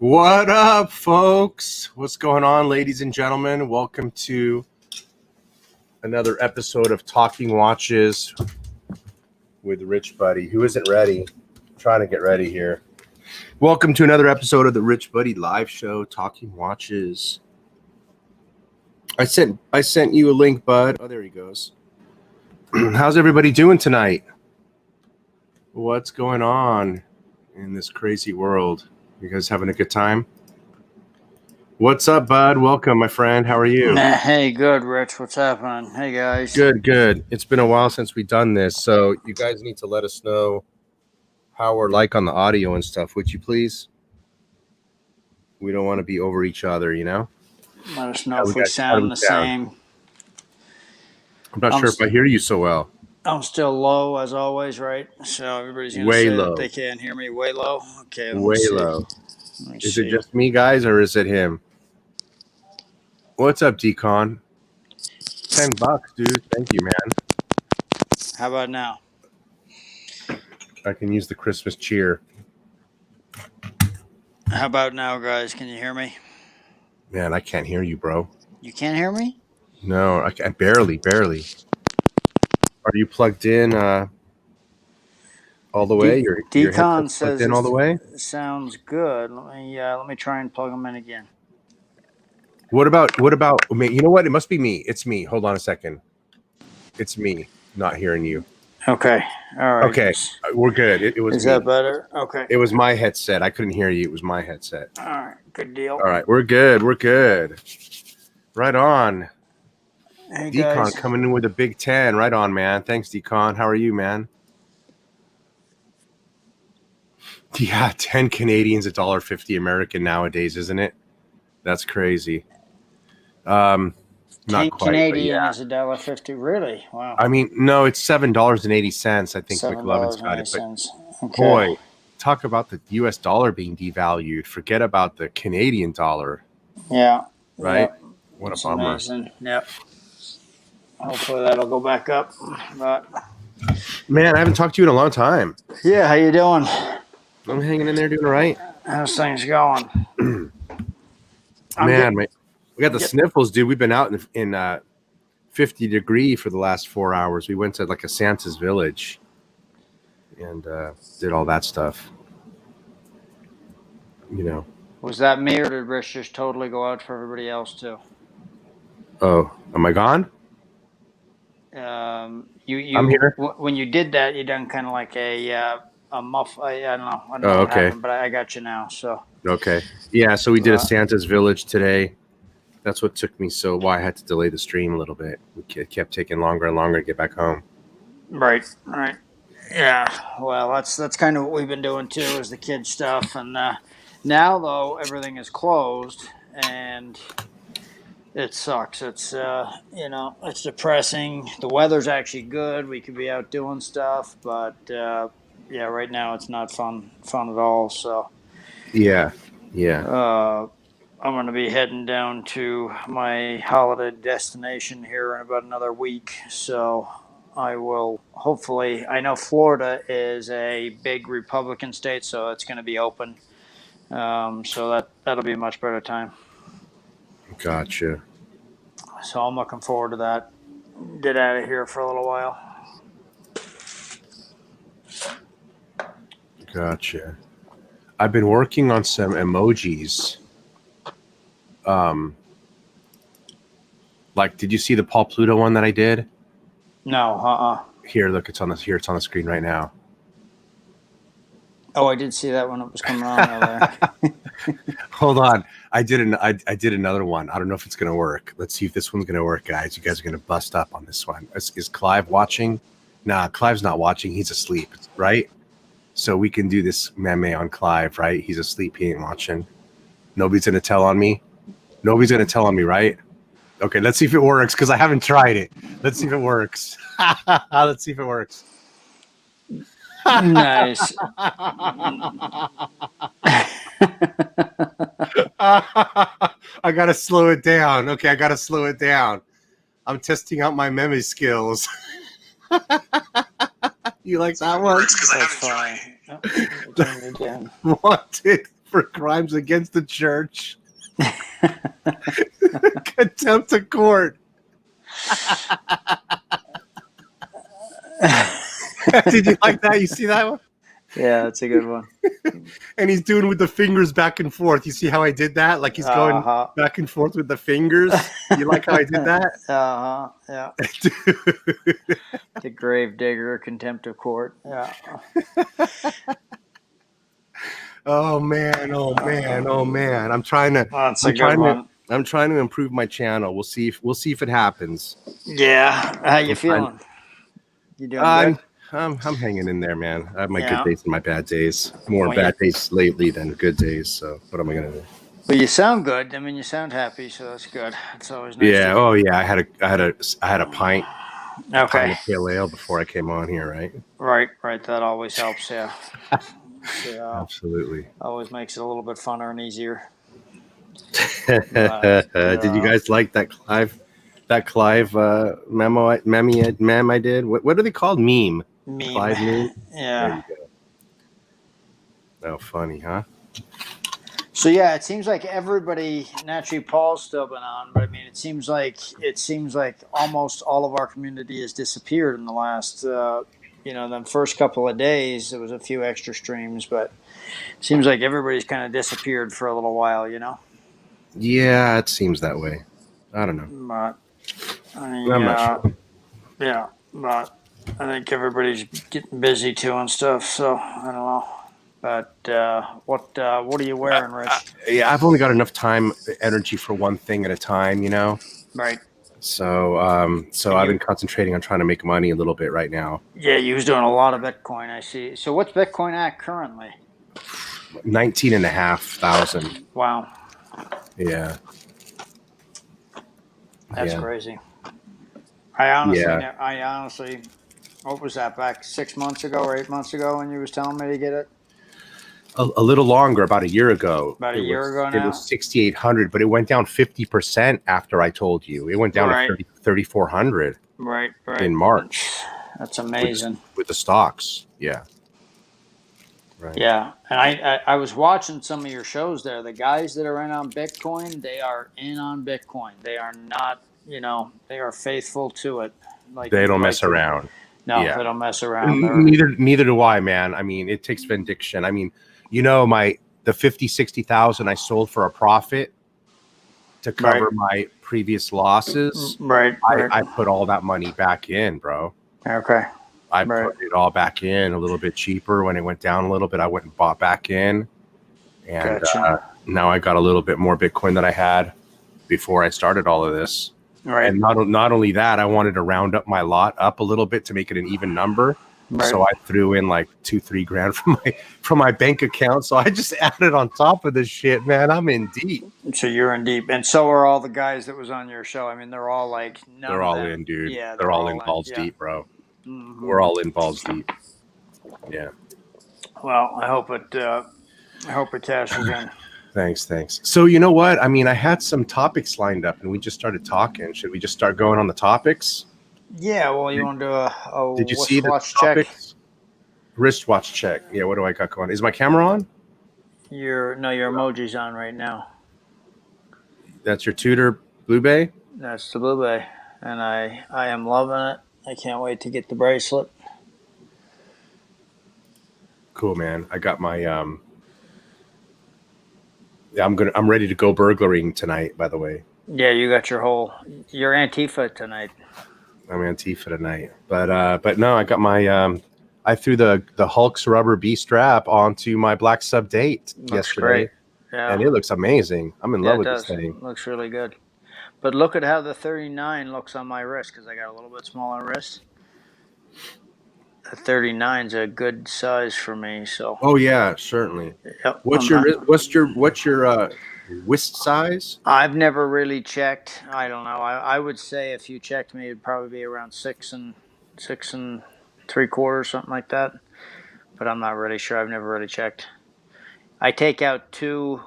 What up, folks? What's going on, ladies and gentlemen? Welcome to another episode of Talking Watches with RichBuddy, who isn't ready. I'm trying to get ready here. Welcome to another episode of the RichBuddy live show, Talking Watches. I sent you a link, bud. Oh, there he goes. How's everybody doing tonight? What's going on in this crazy world? You guys having a good time? What's up, bud? Welcome, my friend. How are you? Hey, good, Rich. What's happening? Hey, guys. Good. It's been a while since we've done this, so you guys need to let us know how we're like on the audio and stuff, would you please? We don't want to be over each other, you know? Let us know if we sound the same. I'm not sure if I hear you so well. I'm still low, as always, right? So everybody's going to say that they can't hear me. Way low? Okay. Way low. Is it just me, guys, or is it him? What's up, Decon? $10, dude. Thank you, man. How about now? I can use the Christmas cheer. How about now, guys? Can you hear me? Man, I can't hear you, bro. You can't hear me? No, I barely. Are you plugged in all the way? Your Decon says plugged in all the way? Sounds good. Let me try and plug them in again. What about you know what? It must be me. It's me. Hold on a second. It's me not hearing you. Okay. All right. Okay. We're good. It was Is that better? Okay. It was my headset. I couldn't hear you. It was my headset. All right. Good deal. All right. We're good. Right on. Hey, Decon guys. coming in with a big 10. Right on, man. Thanks, Decon. How are you, man? Yeah, 10 Canadians, $1.50 American nowadays, isn't it? That's crazy. Not quite. Canadian is $1.50. Really? Wow. I mean, no, it's $7.80. I think McLovin's got it. But okay. Boy, talk about the U.S. dollar being devalued. Forget about the Canadian dollar. Yeah. Right? Yep. What That's a bummer. Amazing. Yep. Hopefully that'll go back up. But man, I haven't talked to you in a long time. Yeah, how you doing? I'm hanging in there, doing all right. How's things going? Man, we got the sniffles, dude. We've been out in 50 degree for the last 4 hours. We went to like a Santa's village and did all that stuff. You know. Was that me, or did Rich just totally go out for everybody else too? Oh, am I gone? I'm here. When you did that, you done kind of like a muff. I don't know. I don't know what happened, but I got you now. So okay, yeah. So we did a Santa's village today. That's what took me why I had to delay the stream a little bit. It kept taking longer and longer to get back home. Right. Yeah. Well, that's kind of what we've been doing too, is the kid stuff. And now though, everything is closed and it sucks. It's it's depressing. The weather's actually good. We could be out doing stuff, but yeah, right now it's not fun at all. So yeah. I'm going to be heading down to my holiday destination here in about another week. So I will hopefully, I know Florida is a big Republican state, so it's going to be open. So that'll be a much better time. Gotcha. So I'm looking forward to that. Get out of here for a little while. Gotcha. I've been working on some emojis. Like, did you see the Paul Pluto one that I did? No, Here, look, it's on the screen right now. Oh, I did see that when it was coming on there. Hold on. I did another one. I don't know if it's gonna work. Let's see if this one's gonna work, guys. You guys are gonna bust up on this one. Is Clive watching? Nah, Clive's not watching. He's asleep, right? So we can do this meme on Clive, right? He's asleep. He ain't watching. Nobody's gonna tell on me. Nobody's gonna tell on me, right? Okay, let's see if it works because I haven't tried it. Let's see if it works. Let's see if it works. Nice. I gotta slow it down. Okay, I gotta slow it down. I'm testing out my memory skills. You like that one? That's fine. Turn it down. Wanted for crimes against the church. Contempt of court. Did you like that? You see that one? Yeah, that's a good one. And he's doing with the fingers back and forth. You see how I did that? Like he's going back and forth with the fingers. You like how I did that? Yeah. The grave digger, contempt of court. Yeah. Oh man. I'm trying to. That's a good one. I'm trying to improve my channel. We'll see if it happens. Yeah. How you feeling? You doing good? I'm hanging in there, man. I have my good days and my bad days. More bad days lately than good days. So what am I gonna do? But you sound good. I mean, you sound happy, so that's good. It's always nice. Yeah. Oh yeah. I had a pint. Okay. Pint of pale ale before I came on here, right? Right. That always helps. Yeah. Absolutely. Always makes it a little bit funner and easier. Did you guys like that Clive memo I did? What are they called? Meme. Clive meme. Yeah. There you go. Oh, funny, huh? So yeah, it seems like everybody. Naturally, Paul's still been on, but I mean, it seems like almost all of our community has disappeared in the last. The first couple of days, there was a few extra streams, but it seems like everybody's kind of disappeared for a little while. Yeah, it seems that way. I don't know. But I'm not sure. Yeah, but I think everybody's getting busy too and stuff. So I don't know. But what are you wearing, Rich? Yeah, I've only got enough energy for one thing at a time, Right. So I've been concentrating on trying to make money a little bit right now. Yeah, you was doing a lot of Bitcoin, I see. So what's Bitcoin at currently? 19,500. Wow. Yeah. That's crazy. I honestly, what was that, back 6 months ago or 8 months ago when you was telling me to get it? A little longer, about a year ago. About a year ago now? It was 6,800, but it went down 50% after I told you. It went down to 3,400. Right. In March. That's amazing. With the stocks, yeah. Right. Yeah, and I was watching some of your shows there. The guys that are in on Bitcoin, they are in on Bitcoin. They are not, they are faithful to it. Like they don't mess around. No, they don't mess around. Neither do I, man. I mean, it takes vindication. I mean, the 60,000 I sold for a profit to cover my previous losses. Right. I put all that money back in, bro. Okay. I put it all back in a little bit cheaper. When it went down a little bit, I went and bought back in. And now I got a little bit more Bitcoin than I had before I started all of this. Right. And not only that, I wanted to round up my lot up a little bit to make it an even number. Right. So I threw in like $2-3 grand from my bank account. So I just added on top of this shit, man. I'm in deep. So you're in deep, and so are all the guys that was on your show. I mean, they're all like, they're all in, dude. Yeah, they're all in balls deep, bro. Mm-hmm. We're all in balls deep. Yeah. Well, I hope it cashes in. Thanks. So you know what? I mean, I had some topics lined up, and we just started talking. Should we just start going on the topics? Yeah, well, you want to do a did you see the topics? Wristwatch check. Yeah, what do I got going? Is my camera on? Your emoji's on right now. That's your Tudor Blue Bay? That's the Blue Bay, and I am loving it. I can't wait to get the bracelet. Cool, man. I got my I'm ready to go burglaring tonight, by the way. Yeah, you got your Antifa tonight. I'm Antifa tonight. But no, I got my I threw the Hulk's rubber B strap onto my black sub date yesterday. Great. Yeah. And it looks amazing. I'm in love with this thing. It looks really good. But look at how the 39 looks on my wrist, because I got a little bit smaller wrist. The 39 is a good size for me. So. Oh yeah, certainly. Yep. What's your Wrist size? I've never really checked. I don't know. I would say if you checked me, it'd probably be around 6 3/4, something like that. But I'm not really sure. I've never really checked. I take out 2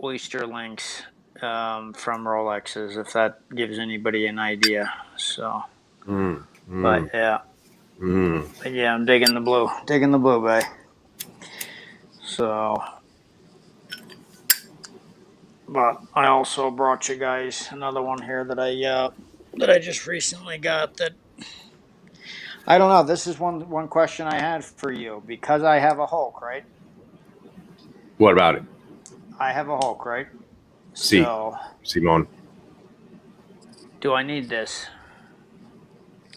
oyster links from Rolexes, if that gives anybody an idea. So, but yeah, but yeah, I'm digging the blue, bay. So, but I also brought you guys another one here that I just recently got. That I don't know. This is one question I had for you, because I have a Hulk, right? What about it? I have a Hulk, right? See, So, Simone. do I need this?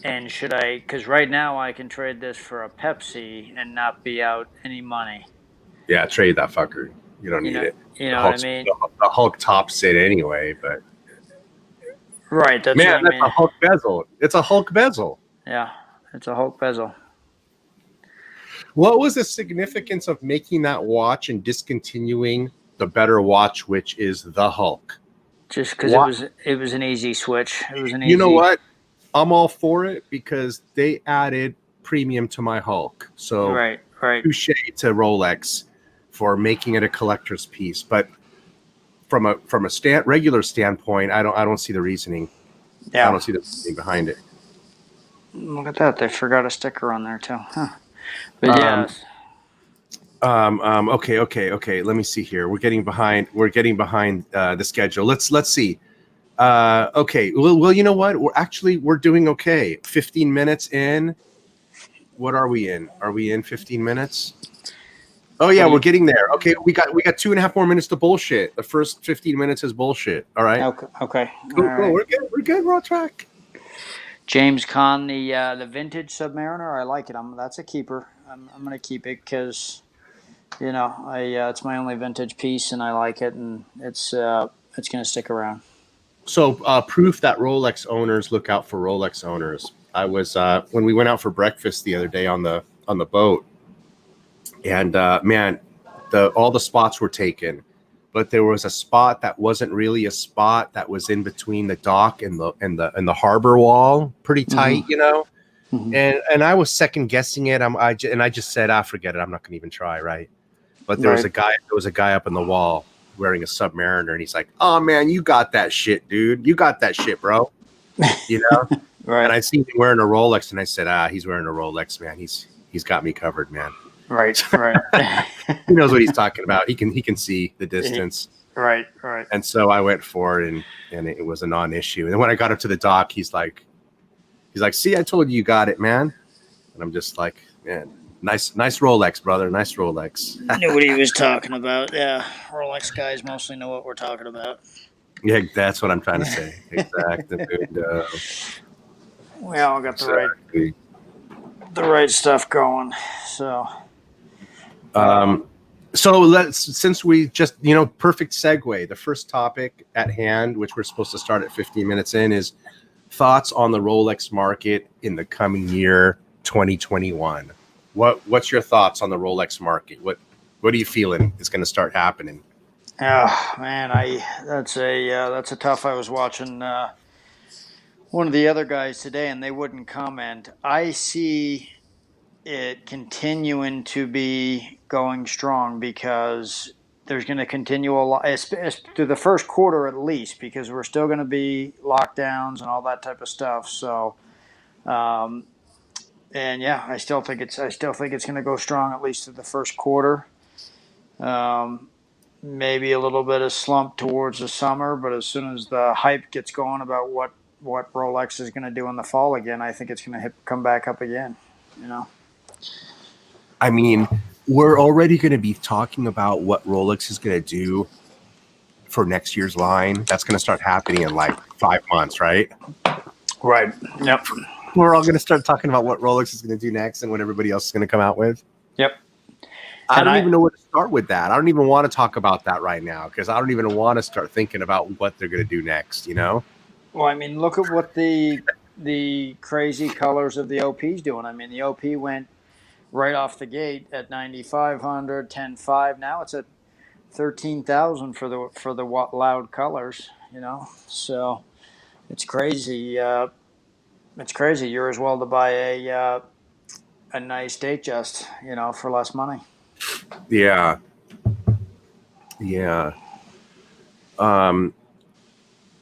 And should I? Because right now I can trade this for a Pepsi and not be out any money. Yeah, trade that fucker. You don't need it. You know what I mean? The Hulk tops it anyway, but right. That's man, what I mean. That's a Hulk bezel. It's a Hulk bezel. Yeah, it's a Hulk bezel. What was the significance of making that watch and discontinuing the better watch, which is the Hulk? Just because it was an easy switch. It was an easy. You know what? I'm all for it because they added premium to my Hulk. So right. Touche to Rolex for making it a collector's piece. But from a regular standpoint, I don't see the reasoning. Yeah. I don't see the reasoning behind it. Look at that. They forgot a sticker on there too. Huh. But yeah. Okay. Let me see here. We're getting behind the schedule. Let's see. Okay. Well, you know what? We're doing okay. 15 minutes in. What are we in? Are we in 15 minutes? Oh yeah, we're getting there. Okay, we got 2.5 more minutes to bullshit. The first 15 minutes is bullshit. All right. Okay. Cool. Right. We're good. We're on track. James Caan, the vintage Submariner. I like it. That's a keeper. I'm gonna keep it because, it's my only vintage piece and I like it, and it's gonna stick around. So proof that Rolex owners look out for Rolex owners. I was when we went out for breakfast the other day on the boat, and man, all the spots were taken, but there was a spot that wasn't really a spot that was in between the dock and the harbor wall, pretty tight, Mm-hmm. And I was second guessing it. I just said, forget it. I'm not gonna even try, right? But there was a guy up in the wall wearing a Submariner, and he's like, "Oh man, you got that shit, dude. You got that shit, bro." Right. And I seen him wearing a Rolex, and I said, he's wearing a Rolex, man. He's got me covered, man. Right. He knows what he's talking about. He can see the distance. Right. And so I went for it, and it was a non-issue. And then when I got up to the dock, he's like, "See, I told you got it, man." And I'm just like, "Man, nice Rolex, brother. Nice Rolex." Knew what he was talking about. Yeah, Rolex guys mostly know what we're talking about. Yeah, that's what I'm trying to say. Exactly. We all got the right stuff going. So, since we just, perfect segue. The first topic at hand, which we're supposed to start at 15 minutes in, is thoughts on the Rolex market in the coming year, 2021. What's your thoughts on the Rolex market? What are you feeling is going to start happening? Oh man, that's a tough. I was watching one of the other guys today, and they wouldn't comment. I see it continuing to be going strong because there's going to continue a lot through the first quarter at least, because we're still going to be lockdowns and all that type of stuff. So, and yeah, I still think it's going to go strong at least through the first quarter. Maybe a little bit of slump towards the summer, but as soon as the hype gets going about what Rolex is going to do in the fall again, I think it's going to come back up again. I mean, we're already going to be talking about what Rolex is going to do for next year's line. That's going to start happening in like 5 months, right? Right. Yep. We're all going to start talking about what Rolex is going to do next and what everybody else is going to come out with. Yep. I don't even know where to start with that. I don't even want to talk about that right now because I don't even want to start thinking about what they're going to do next, Well, I mean, look at what the crazy colors of the OP's doing. I mean, the OP went right off the gate at 9,500, 10.5. Now it's at $13,000 for the loud colors, you know. So it's crazy. It's crazy. You're as well to buy a nice Datejust, you know, for less money. Yeah. Yeah.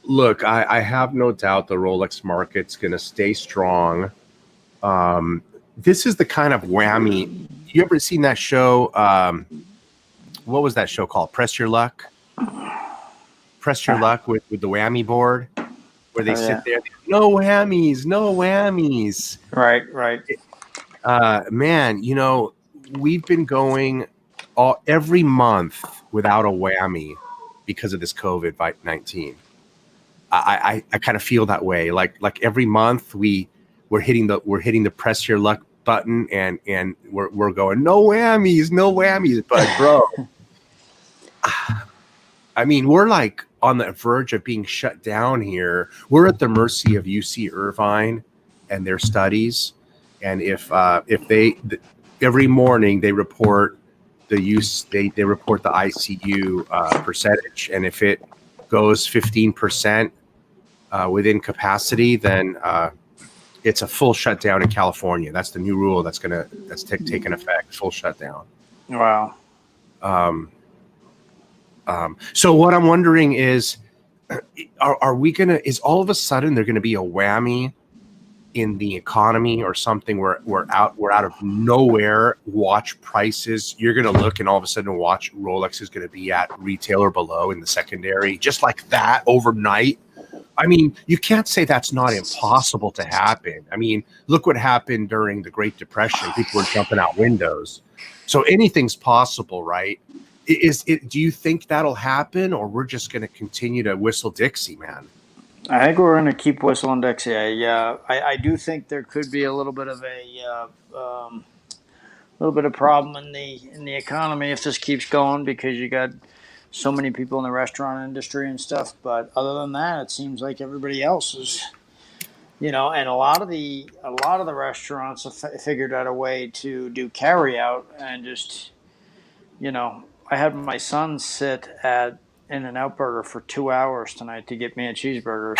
Look, I have no doubt the Rolex market's going to stay strong. This is the kind of whammy. You ever seen that show? What was that show called? Press Your Luck? Press Your Luck with the whammy board, where they sit there. No whammies, no whammies. Right. Man, you know, we've been going every month without a whammy because of this COVID-19. I kind of feel that way. Like every month we're hitting the press your luck button and we're going no whammies. But bro, I mean, we're like on the verge of being shut down here. We're at the mercy of UC Irvine and their studies. And if they every morning they report the they report the ICU percentage, and if it goes 15% within capacity, then it's a full shutdown in California. That's the new rule that's taking effect. Full shutdown. Wow. So what I'm wondering is, is all of a sudden there going to be a whammy in the economy or something where we're out of nowhere? Watch prices, you're going to look and all of a sudden watch Rolex is going to be at retail or below in the secondary, just like that overnight. I mean, you can't say that's not impossible to happen. I mean, look what happened during the Great Depression. People were jumping out windows. So anything's possible, right? Do you think that'll happen, or we're just going to continue to whistle Dixie, man? I think we're going to keep whistling Dixie. I do think there could be a little bit of problem in the economy if this keeps going, because you got so many people in the restaurant industry and stuff. But other than that, it seems like everybody else is, you know, and a lot of the restaurants have figured out a way to do carry out and just, you know, I had my son sit at In-N-Out Burger for 2 hours tonight to get me a cheeseburger.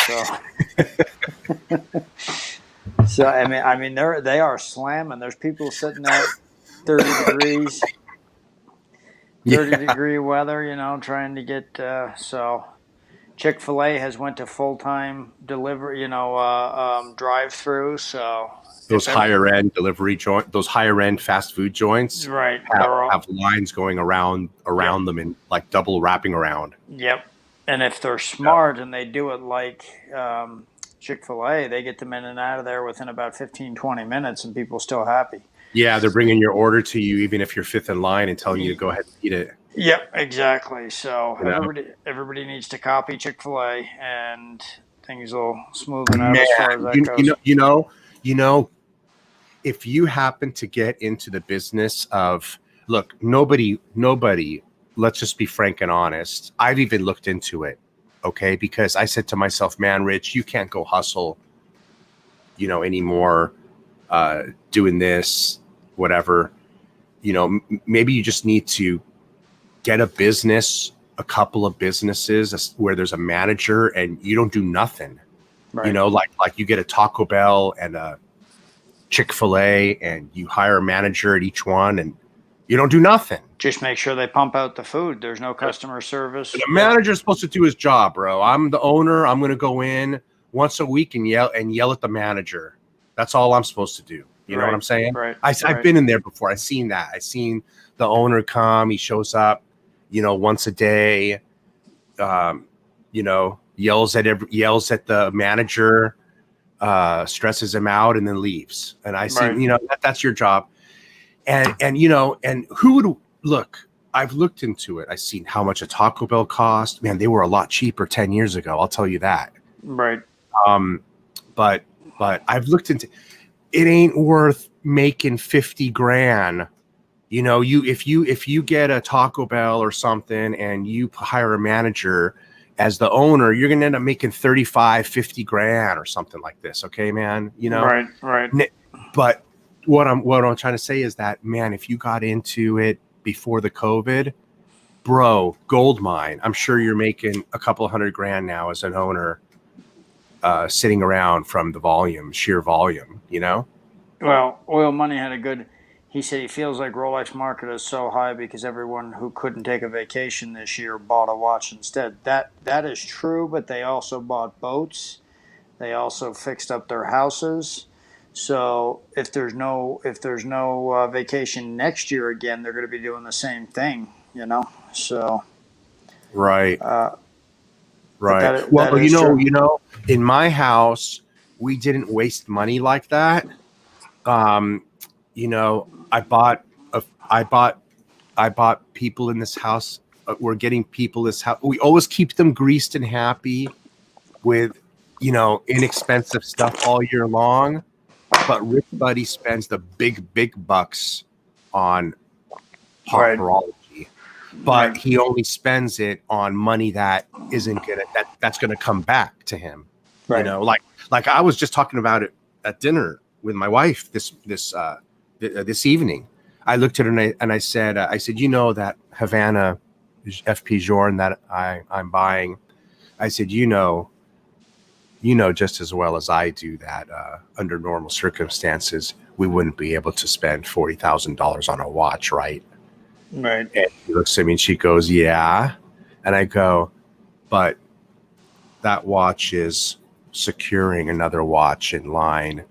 So, I mean, they are slamming. There's people sitting at 30 degrees, 30-degree weather, you know, trying to get. So, Chick-fil-A has went to full-time delivery, you know, drive-through. So those higher end delivery joint, those higher end fast food joints, right, have lines going around them and like double wrapping around. Yep. And if they're smart and they do it like Chick-fil-A, they get them in and out of there within about 15, 20 minutes and people still happy. Yeah, they're bringing your order to you even if you're fifth in line and telling you to go ahead and eat it. Yep, exactly. So everybody needs to copy Chick-fil-A and things will smoothen out as far as that goes. You know, if you happen to get into the business of, look, nobody, let's just be frank and honest. I've even looked into it, okay? Because I said to myself, man, Rich, you can't go hustle, you know, anymore, doing this, whatever. You know, maybe you just need to get a business, a couple of businesses where there's a manager and you don't do nothing. Right. You know, like you get a Taco Bell and a Chick-fil-A and you hire a manager at each one and you don't do nothing. Just make sure they pump out the food. There's no customer service. And the manager's supposed to do his job, bro. I'm the owner. I'm going to go in once a week and yell at the manager. That's all I'm supposed to do. You know what I'm saying? Right. I've been in there before. I've seen that. I've seen the owner come. He shows up, you know, once a day, you know, yells at the manager, stresses him out, and then leaves. And I see, you know, that's your job. And you know, and who would look? I've looked into it. I've seen how much a Taco Bell cost. Man, they were a lot cheaper 10 years ago. I'll tell you that. Right. But I've looked into. It ain't worth making 50 grand. You know, if you get a Taco Bell or something and you hire a manager as the owner, you're going to end up making 35, 50 grand or something like this. Okay, man. You know, right. But what I'm trying to say is that, man, if you got into it before the COVID, bro, gold mine. I'm sure you're making a couple $100,000 now as an owner, sitting around from the sheer volume, you know? Well, Oil Money had a good. He said he feels like Rolex market is so high because everyone who couldn't take a vacation this year bought a watch instead. That is true, but they also bought boats. They also fixed up their houses. So if there's no vacation next year again, they're going to be doing the same thing, you know. So Right. uh, but Right. that Well, is true. in my house, we didn't waste money like that. Um, I bought I bought I bought people in this house. We're getting people this house. We always keep them greased and happy with, inexpensive stuff all year long. But RichBuddy spends the big bucks on Right. horology, but he only spends it on money that isn't gonna that's gonna come back to him. Right. Like I was just talking about it at dinner with my wife this evening. I looked at her and I said, that Havana FP Journe that I'm buying. I said, just as well as I do that under normal circumstances, we wouldn't be able to spend $40,000 on a watch, right? Right. And she looks at me and she goes, yeah. And I go, but that watch is securing another watch in line,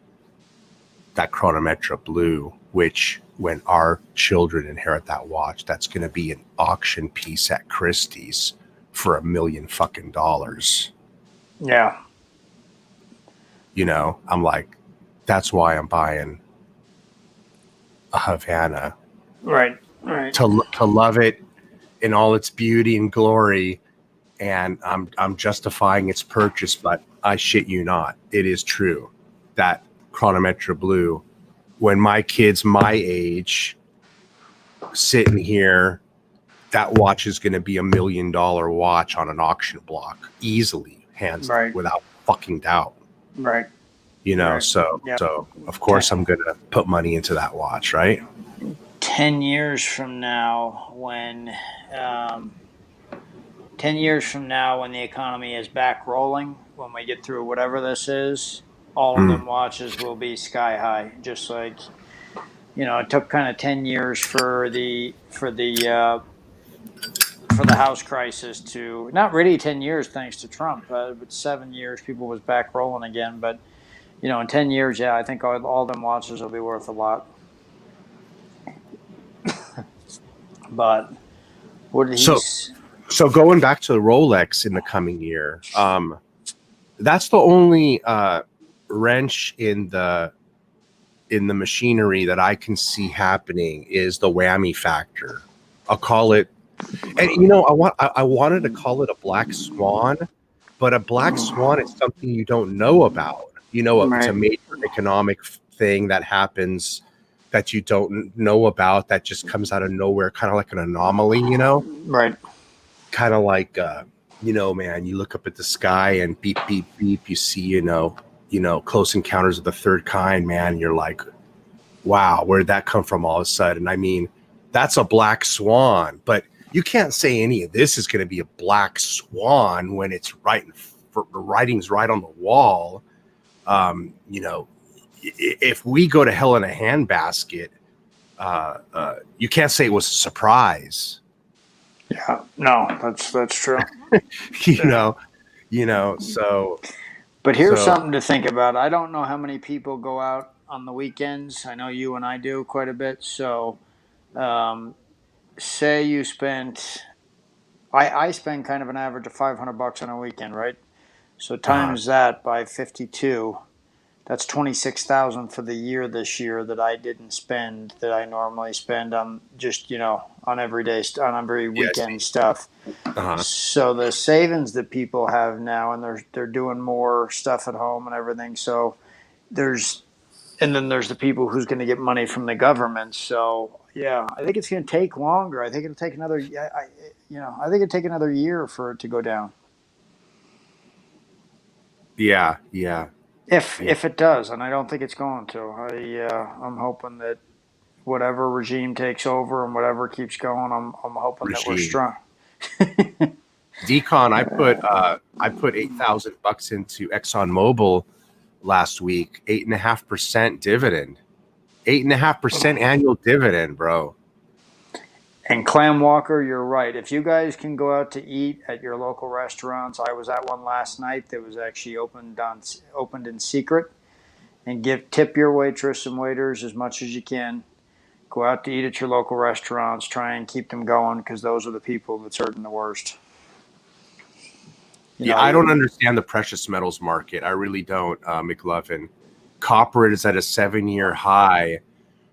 that Chronometra Blue, which when our children inherit that watch, that's going to be an auction piece at Christie's for $1 million fucking dollars. Yeah. I'm like, that's why I'm buying a Havana. Right. Right. To love it in all its beauty and glory, and I'm justifying its purchase, but I shit you not, it is true that Chronometra Blue, when my kids my age sitting here, that watch is going to be $1 million watch on an auction block, easily, hands Right. without fucking doubt. Right. Right. Yep. So of course I'm going to put money into that watch, right? 10 years from now when 10 years from now when the economy is back rolling, when we get through whatever this is, all of them watches will be sky high. Just like, it took kind of 10 years for the house crisis to, not really 10 years thanks to Trump, but 7 years people was back rolling again. But in 10 years, yeah, I think all them watches will be worth a lot. But what did he? So going back to the Rolex in the coming year, that's the only wrench in the machinery that I can see happening is the whammy factor. I'll call it, and I wanted to call it a black swan, but a black swan is something you don't know about. It's a major economic thing that happens that you don't know about, that just comes out of nowhere, kind of like an anomaly, Right. Kind of like, man, you look up at the sky and beep, beep, beep, you see, Close Encounters of the Third Kind, man. You're like, wow, where'd that come from all of a sudden? I mean, that's a black swan, but you can't say any of this is going to be a black swan when it's the writing's right on the wall. If we go to hell in a handbasket, you can't say it was a surprise. Yeah, no, that's true. So. But here's something to think about. I don't know how many people go out on the weekends. I know you and I do quite a bit. So, say you spent, I spend kind of an average of $500 on a weekend, right? So times that by 52. That's 26,000 for the year this year that I didn't spend, that I normally spend on just on every weekend stuff. So the savings that people have now, and they're doing more stuff at home and everything. So then there's the people who's going to get money from the government. So yeah, I think it's going to take longer. I think it'll take another. I think it'll take another year for it to go down. Yeah. If it does, and I don't think it's going to. I'm hoping that whatever regime takes over and whatever keeps going, I'm hoping that we're strong. Decon, I put $8,000 into ExxonMobil last week, 8.5% dividend, 8.5% annual dividend, bro. And Clam Walker, you're right. If you guys can go out to eat at your local restaurants, I was at one last night that was actually opened in secret, and tip your waitress and waiters as much as you can. Go out to eat at your local restaurants. Try and keep them going, because those are the people that's hurting the worst. I don't understand the precious metals market. I really don't, McLovin. Copper is at a 7-year high,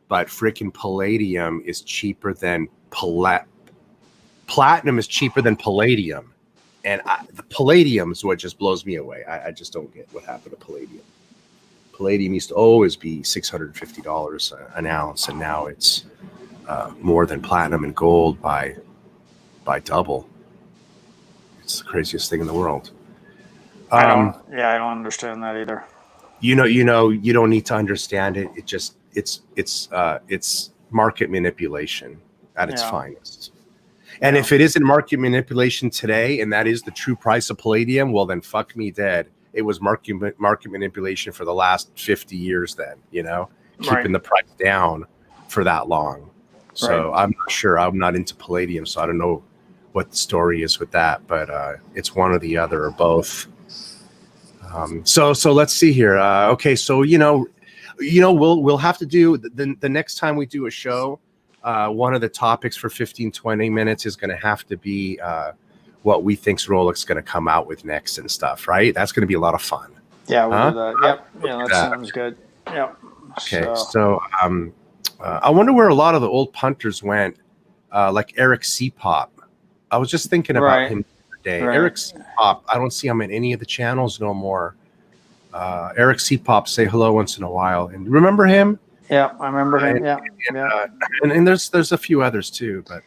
but freaking palladium is cheaper than platinum is cheaper than palladium. And the palladium is what just blows me away. I just don't get what happened to palladium. Palladium used to always be $650 an ounce, and now it's more than platinum and gold by double. It's the craziest thing in the world. I don't understand that either. You don't need to understand it. It's market manipulation at its finest. And if it isn't market manipulation today, and that is the true price of palladium, well, then fuck me dead. It was market manipulation for the last 50 years then, keeping the price down for that long. So I'm not sure. I'm not into palladium, so I don't know what the story is with that, but it's one or the other or both. So let's see here. Okay, so we'll have to do the next time we do a show. One of the topics for 15-20 minutes is going to have to be what we think's Rolex is going to come out with next and stuff, right? That's going to be a lot of fun. Yeah, we'll do that. Yep. Yeah, that sounds good. Yep. Okay, so I wonder where a lot of the old punters went, like Eric Seapop. I was just thinking about him today. Eric Seapop, I don't see him in any of the channels no more. Eric Seapop, say hello once in a while. And remember him? Yeah, I remember him. And there's a few others too, but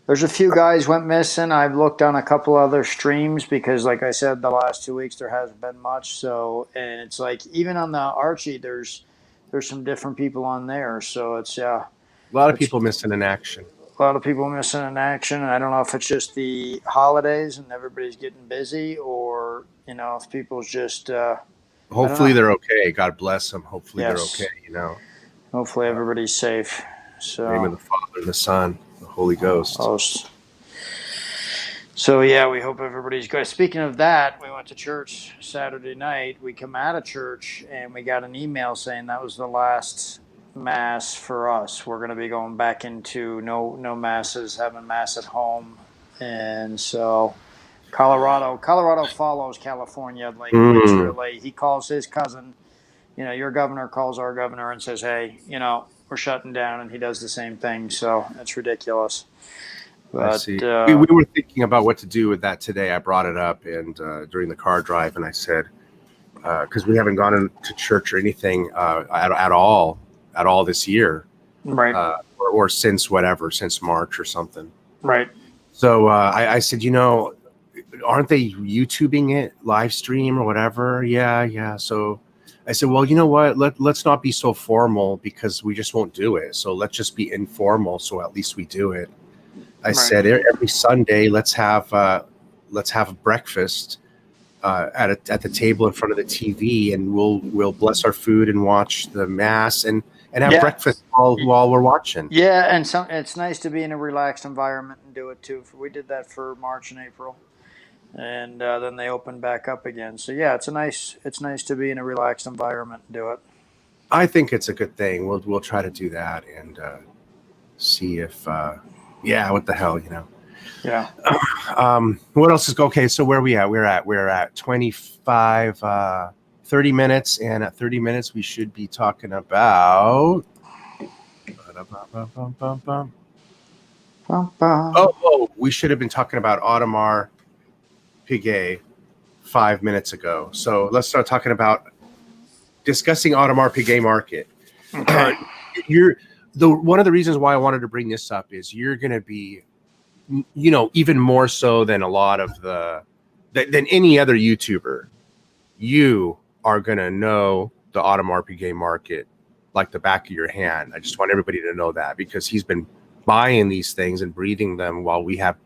there's a few guys went missing. I've looked on a couple other streams because, like I said, the last 2 weeks there hasn't been much. So, and it's like even on the Archie, there's some different people on there. So it's a lot of people missing in action. A lot of people missing in action, and I don't know if it's just the holidays and everybody's getting busy, or if people's just. Hopefully they're okay. God bless them. Hopefully they're okay. Hopefully everybody's safe. So. In the name of the Father, and the Son, the Holy Ghost. So yeah, we hope everybody's good. Speaking of that, we went to church Saturday night. We come out of church and we got an email saying that was the last mass for us. We're going to be going back into no masses, having mass at home. And so Colorado follows California, like literally. He calls his cousin, your governor calls our governor and says, hey, we're shutting down, and he does the same thing. So it's ridiculous. But, I see. We were thinking about what to do with that today. I brought it up and during the car drive, and I said, because we haven't gone into church or anything at all this year, right? Or since March or something, right? So I said, aren't they YouTubing it, live stream or whatever? Yeah. So I said, well, you know what? Let's not be so formal, because we just won't do it. So let's just be informal. So at least we do it. I said every Sunday, let's have breakfast at the table in front of the TV, and we'll bless our food and watch the mass and have breakfast while we're watching. Yeah, and it's nice to be in a relaxed environment and do it too. We did that for March and April, and then they opened back up again. So yeah, it's nice to be in a relaxed environment and do it. I think it's a good thing. We'll try to do that and see if what the hell, Yeah. What else is okay? So where are we at? We're at 25, 30 minutes, and at 30 minutes we should be talking about. We should have been talking about Audemars Piguet 5 minutes ago. So let's start talking about discussing Audemars Piguet market. Okay. One of the reasons why I wanted to bring this up is you're going to be, even more so than a lot of than any other YouTuber, you are going to know the Audemars Piguet market like the back of your hand. I just want everybody to know that, because he's been buying these things and breathing them while we have,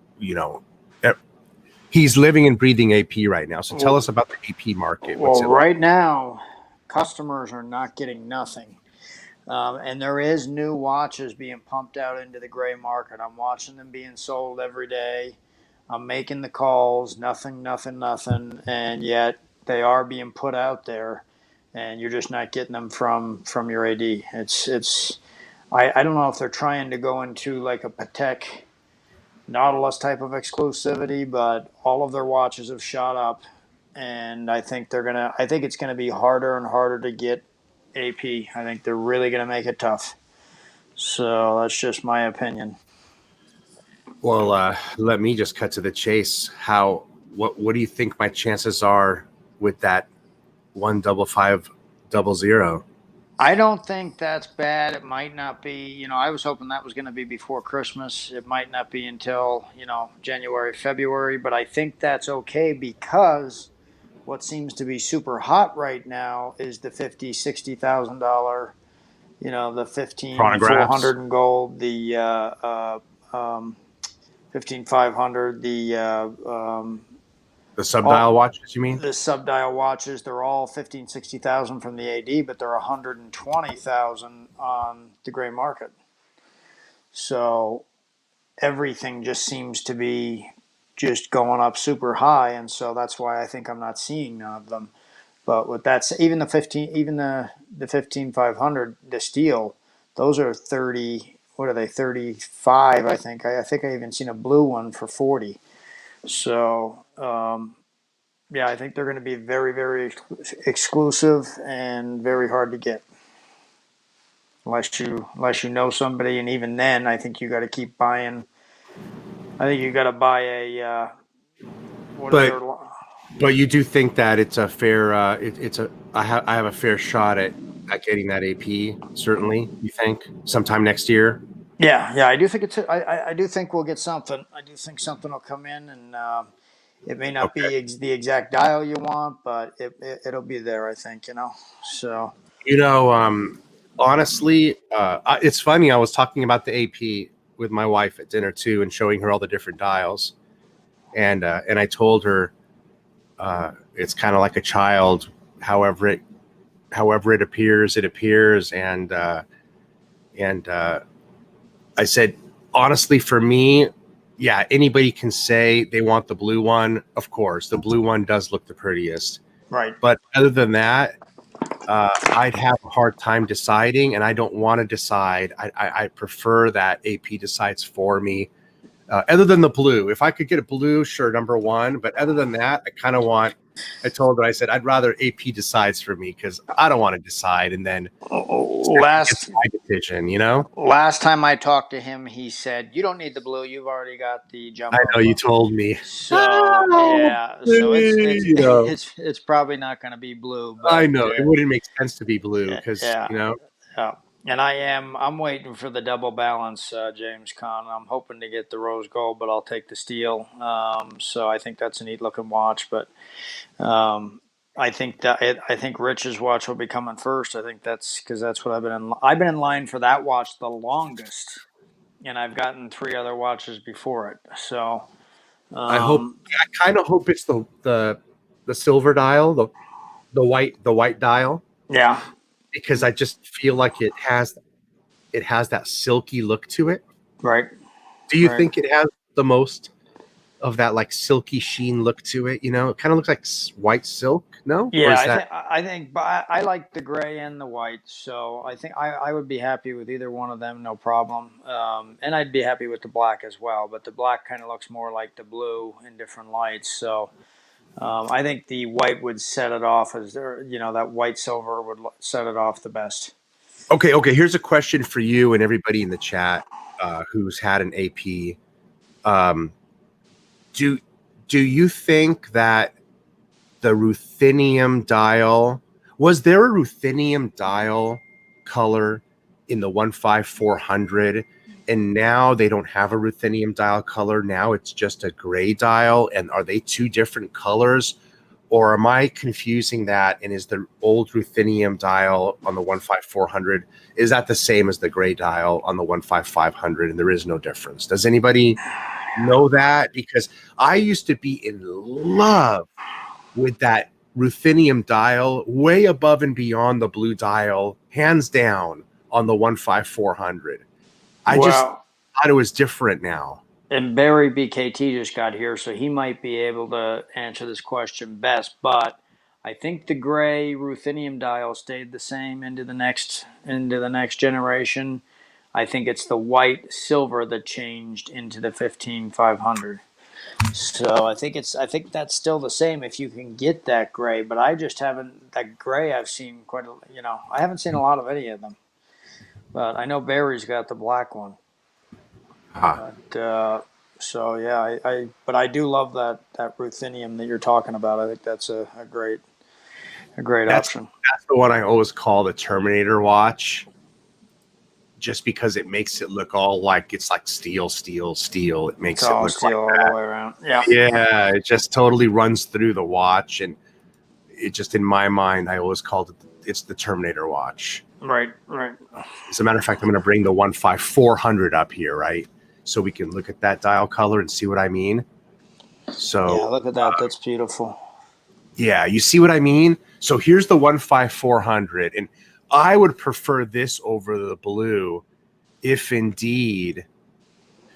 He's living and breathing AP right now. So tell us about the AP market. What's Well, right now, customers are not getting nothing. And there is new watches being pumped out into the gray market. I'm watching them being sold every day. I'm making the calls, nothing, and yet they are being put out there, and you're just not getting them from your AD. I don't know if they're trying to go into like a Patek Nautilus type of exclusivity, but all of their watches have shot up, and I think it's gonna be harder and harder to get AP. I think they're really gonna make it tough. So that's just my opinion. Well, let me just cut to the chase. What do you think my chances are with that 15500? I don't think that's bad. It might not be. I was hoping that was going to be before Christmas. It might not be until January, February. But I think that's okay because what seems to be super hot right now is the $50,000, $60,000. The 15400 in gold, the 15500, the sub-dial watches, you mean? The sub-dial watches, they're all 15, 60,000 from the AD, but they're 120,000 on the gray market. So everything just seems to be just going up super high, and so that's why I think I'm not seeing none of them. But with that, even the 15500, the steel, those are 30. What are they? 35, I think. I think I even seen a blue one for 40. So. Yeah, I think they're going to be very, very exclusive and very hard to get, unless you know somebody. And even then, I think you got to keep buying. I think you got to buy a. But you do think that it's a fair. I have a fair shot at getting that AP. Certainly, you think sometime next year. Yeah, I do think I do think we'll get something. I do think something will come in and. It may not be the exact dial you want, but it'll be there, I think, So, honestly, it's funny. I was talking about the AP with my wife at dinner too, and showing her all the different dials, and I told her it's kind of like a child. However it appears, and I said, honestly, for me. Yeah, anybody can say they want the blue one. Of course, the blue one does look the prettiest. Right. But other than that, I'd have a hard time deciding, and I don't want to decide. I prefer that AP decides for me. Other than the blue, if I could get a blue, sure, number one. But other than that, I told her, I said, I'd rather AP decides for me because I don't want to decide and then last my decision, Last time I talked to him, he said, "You don't need the blue. You've already got the jumbo." I know you told me. So yeah, so it's probably not going to be blue. But, I know it wouldn't make sense to be blue because Yeah. And I'm waiting for the double balance, James Conn. I'm hoping to get the rose gold, but I'll take the steel. So I think that's a neat looking watch. But I think Rich's watch will be coming first. I think that's because that's what I've been in line for that watch the longest, and I've gotten 3 other watches before it. So I kind of hope it's the silver dial, the white dial. Yeah. Because I just feel like it has that silky look to it. Right. Do you think it has the most of that like silky sheen look to it? It kind of looks like white silk. No. Yeah, I think I like the gray and the white, so I think I would be happy with either one of them, no problem. And I'd be happy with the black as well, but the black kind of looks more like the blue in different lights. So I think the white would set it off that white silver would set it off the best. Okay. Here's a question for you and everybody in the chat who's had an AP. Do you think that the ruthenium dial, was there a ruthenium dial color in the 15400, and now they don't have a ruthenium dial color? Now it's just a gray dial, and are they two different colors, or am I confusing that? And is the old ruthenium dial on the 15400, is that the same as the gray dial on the 15500, and there is no difference? Does anybody know that because I used to be in love with that ruthenium dial, way above and beyond the blue dial, hands down on the 15400. I just Well, thought it was different now. and Barry BKT just got here, so he might be able to answer this question best. But I think the gray ruthenium dial stayed the same into the next generation. I think it's the white silver that changed into the 15500. So I think that's still the same if you can get that gray. But I just haven't that gray. I've seen quite a I haven't seen a lot of any of them. But I know Barry's got the black one. Huh. But so yeah, but I do love that ruthenium that you're talking about. I think that's a great option. That's the one I always call the Terminator watch, just because it makes it look all like it's like steel. It makes It's it all look steel like all that. the way around. Yeah. Yeah, it just totally runs through the watch, and it just in my mind, I always called it's the Terminator watch. Right. As a matter of fact, I'm going to bring the 15400 up here, right? So we can look at that dial color and see what I mean. So Yeah, look at that. That's beautiful. yeah, you see what I mean? So here's the 15400, and I would prefer this over the blue if indeed,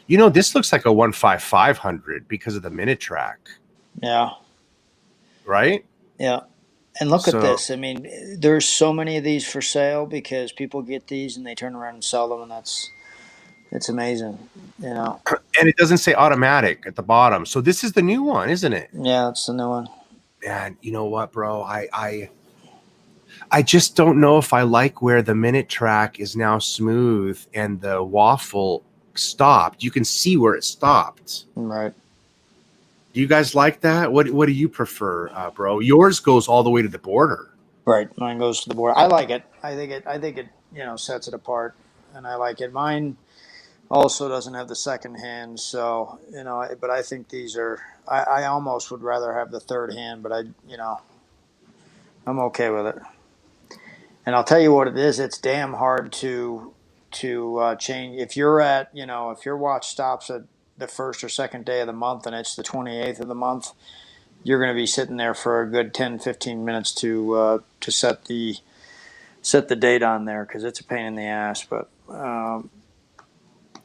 this looks like a 15500 because of the minute track. Yeah. Right? Yeah. And look at this. I mean, there's so many of these for sale because people get these and they turn around and sell them, and it's amazing, And it doesn't say automatic at the bottom. So this is the new one, isn't it? Yeah, it's the new one. Man, you know what, bro? I just don't know if I like where the minute track is now smooth and the waffle stopped. You can see where it stopped. Right. Do you guys like that? What do you prefer, bro? Yours goes all the way to the border. Right. Mine goes to the border. I like it. I think it sets it apart, and I like it. Mine also doesn't have the second hand, so but I think these are. I almost would rather have the third hand, but I'm okay with it. And I'll tell you what it is. It's damn hard to change. If your watch stops at the first or second day of the month and it's the 28th of the month, you're going to be sitting there for a good 10-15 minutes to set the date on there, because it's a pain in the ass. But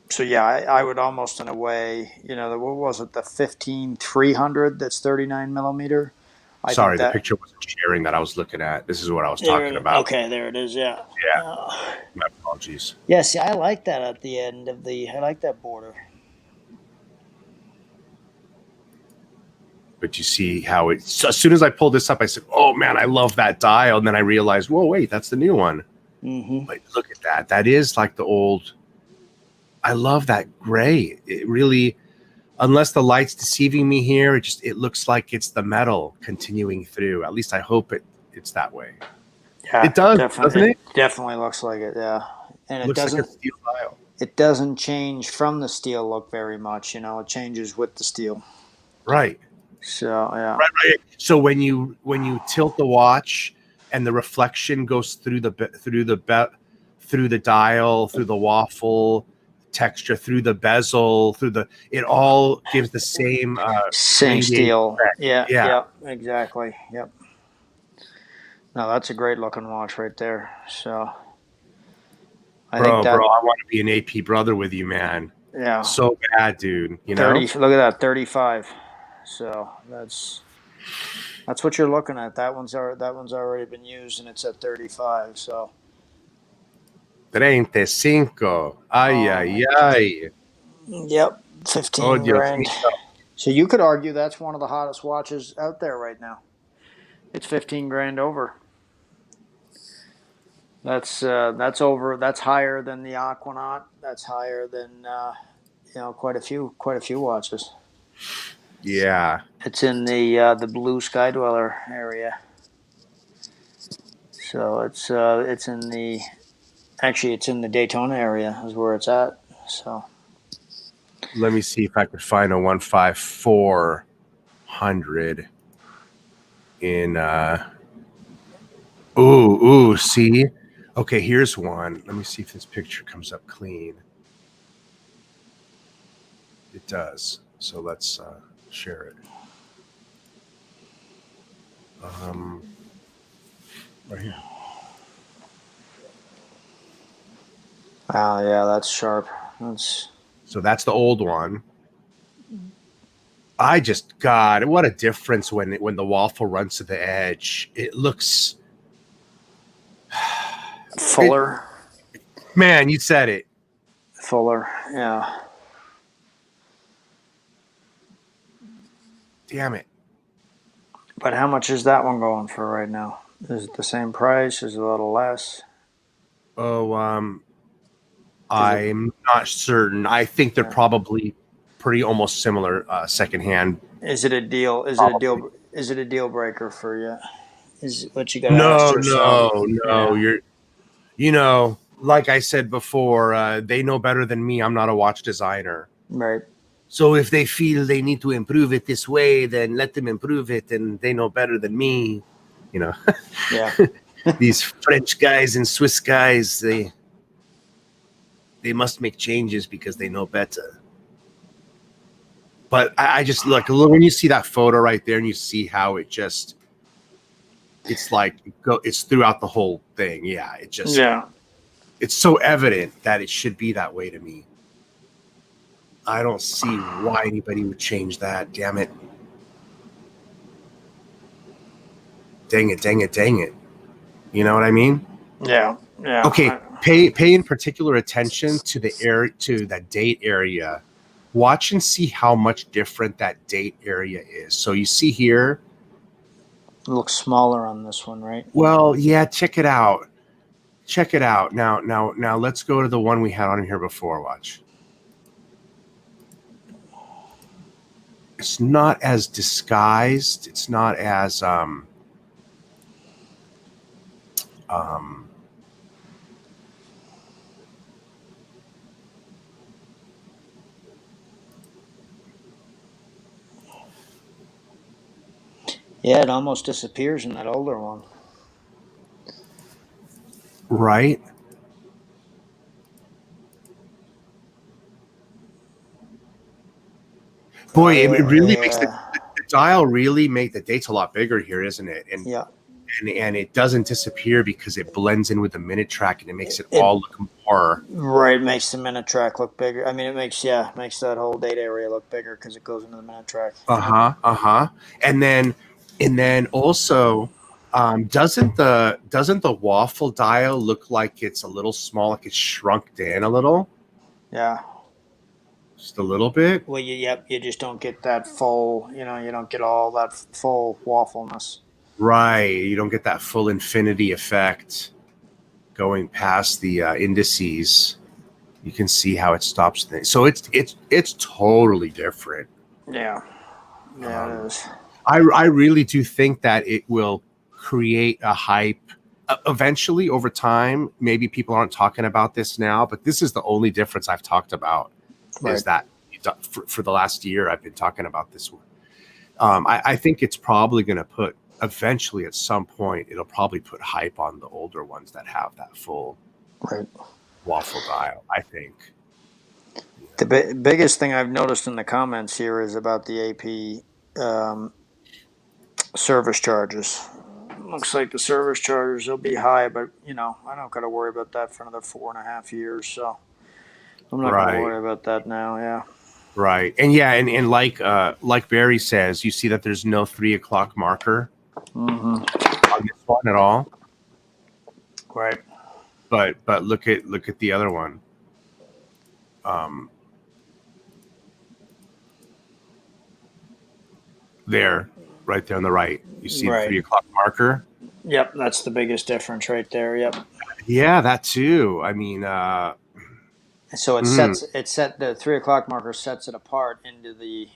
so yeah, I would almost, in a way, what was it, the 15300 that's 39 millimeter. Sorry, the picture wasn't sharing that I was looking at. This is what I was talking about. Okay, there it is. Yeah. My apologies. Yeah, see, I like that at the end of I like that border. But you see how so as soon as I pulled this up, I said, oh man, I love that dial. And then I realized, whoa, wait, that's the new one. Mm-hmm. But look at that. That is like the old. I love that gray. It really, unless the light's deceiving me here, it looks like it's the metal continuing through. At least I hope it's that way. Yeah, it does, doesn't it? Definitely looks like it. Yeah, and it doesn't. Like a steel dial. It doesn't change from the steel look very much. It changes with the steel. Right. So yeah. Right. So when you tilt the watch and the reflection goes through the dial, through the waffle texture, through the bezel, it all gives the same steel. Effect. Yeah, exactly. Yep. No, that's a great looking watch right there. So I want to be an AP brother with you, man. Yeah. So bad, dude. 30, look at that, 35. So that's what you're looking at. That one's already been used, and it's at 35. So 35. Ay. Yep, 15 grand. So you could argue that's one of the hottest watches out there right now. It's 15 grand over. That's over. That's higher than the Aquanaut. That's higher than quite a few watches. Yeah. It's in the blue Sky Dweller area. So it's in the Daytona area is where it's at. So let me see if I could find a 15400 in see? Okay, here's one. Let me see if this picture comes up clean. It does. So let's share it. Right here. Wow, yeah, that's sharp. So that's the old one. God, what a difference when the waffle runs to the edge. It looks fuller. Man, you said it. Fuller, yeah. Damn it. But how much is that one going for right now? Is it the same price? Is it a little less? Oh, I'm not certain. I think they're probably pretty almost similar secondhand. Is it a deal? Is it a deal breaker for you? Is what you got to No, ask yourself? no. Yeah. Like I said before, they know better than me. I'm not a watch designer. Right. So if they feel they need to improve it this way, then let them improve it, and they know better than me. Yeah. These French guys and Swiss guys, they must make changes because they know better. But I just look when you see that photo right there, and you see how it's like it's throughout the whole thing. Yeah, it's so evident that it should be that way to me. I don't see why anybody would change that. Damn it. Dang it. You know what I mean? Yeah. Okay. Pay in particular attention to that date area. Watch and see how much different that date area is. So you see here. It looks smaller on this one, right? Well, yeah, check it out. Now let's go to the one we had on here before. Watch. It's not as disguised. It's not as yeah, it almost disappears in that older one. right. Boy, it really makes the dial really make the date's a lot bigger here, isn't it? And and it doesn't disappear because it blends in with the minute track, and it makes it all look more right. Makes the minute track look bigger. I mean, it makes that whole date area look bigger because it goes into the minute track. And then also, doesn't the waffle dial look like it's a little small, like it's shrunk down a little? Yeah. Just a little bit. Well, you just don't get that full. You don't get all that full waffleness. Right, you don't get that full infinity effect going past the indices. You can see how it stops things. So it's totally different. Yeah, it is. I really do think that it will create a hype eventually over time. Maybe people aren't talking about this now, but this is the only difference I've talked about. Right. Is that for the last year I've been talking about this one. I think it's probably going to put eventually at some point it'll probably put hype on the older ones that have that full waffle dial. I think the biggest thing I've noticed in the comments here is about the AP service charges. Looks like the service charges will be high, but I don't got to worry about that for another 4.5 years. So I'm not going to worry about that now. Yeah. Right. And and like Barry says, you see that there's no 3 o'clock marker on this one at all. Right. But look at the other one. There, right there on the right. You see the 3 o'clock marker? Yep, that's the biggest difference right there. Yep. Yeah, that too. I mean, so the 3 o'clock marker sets it apart into the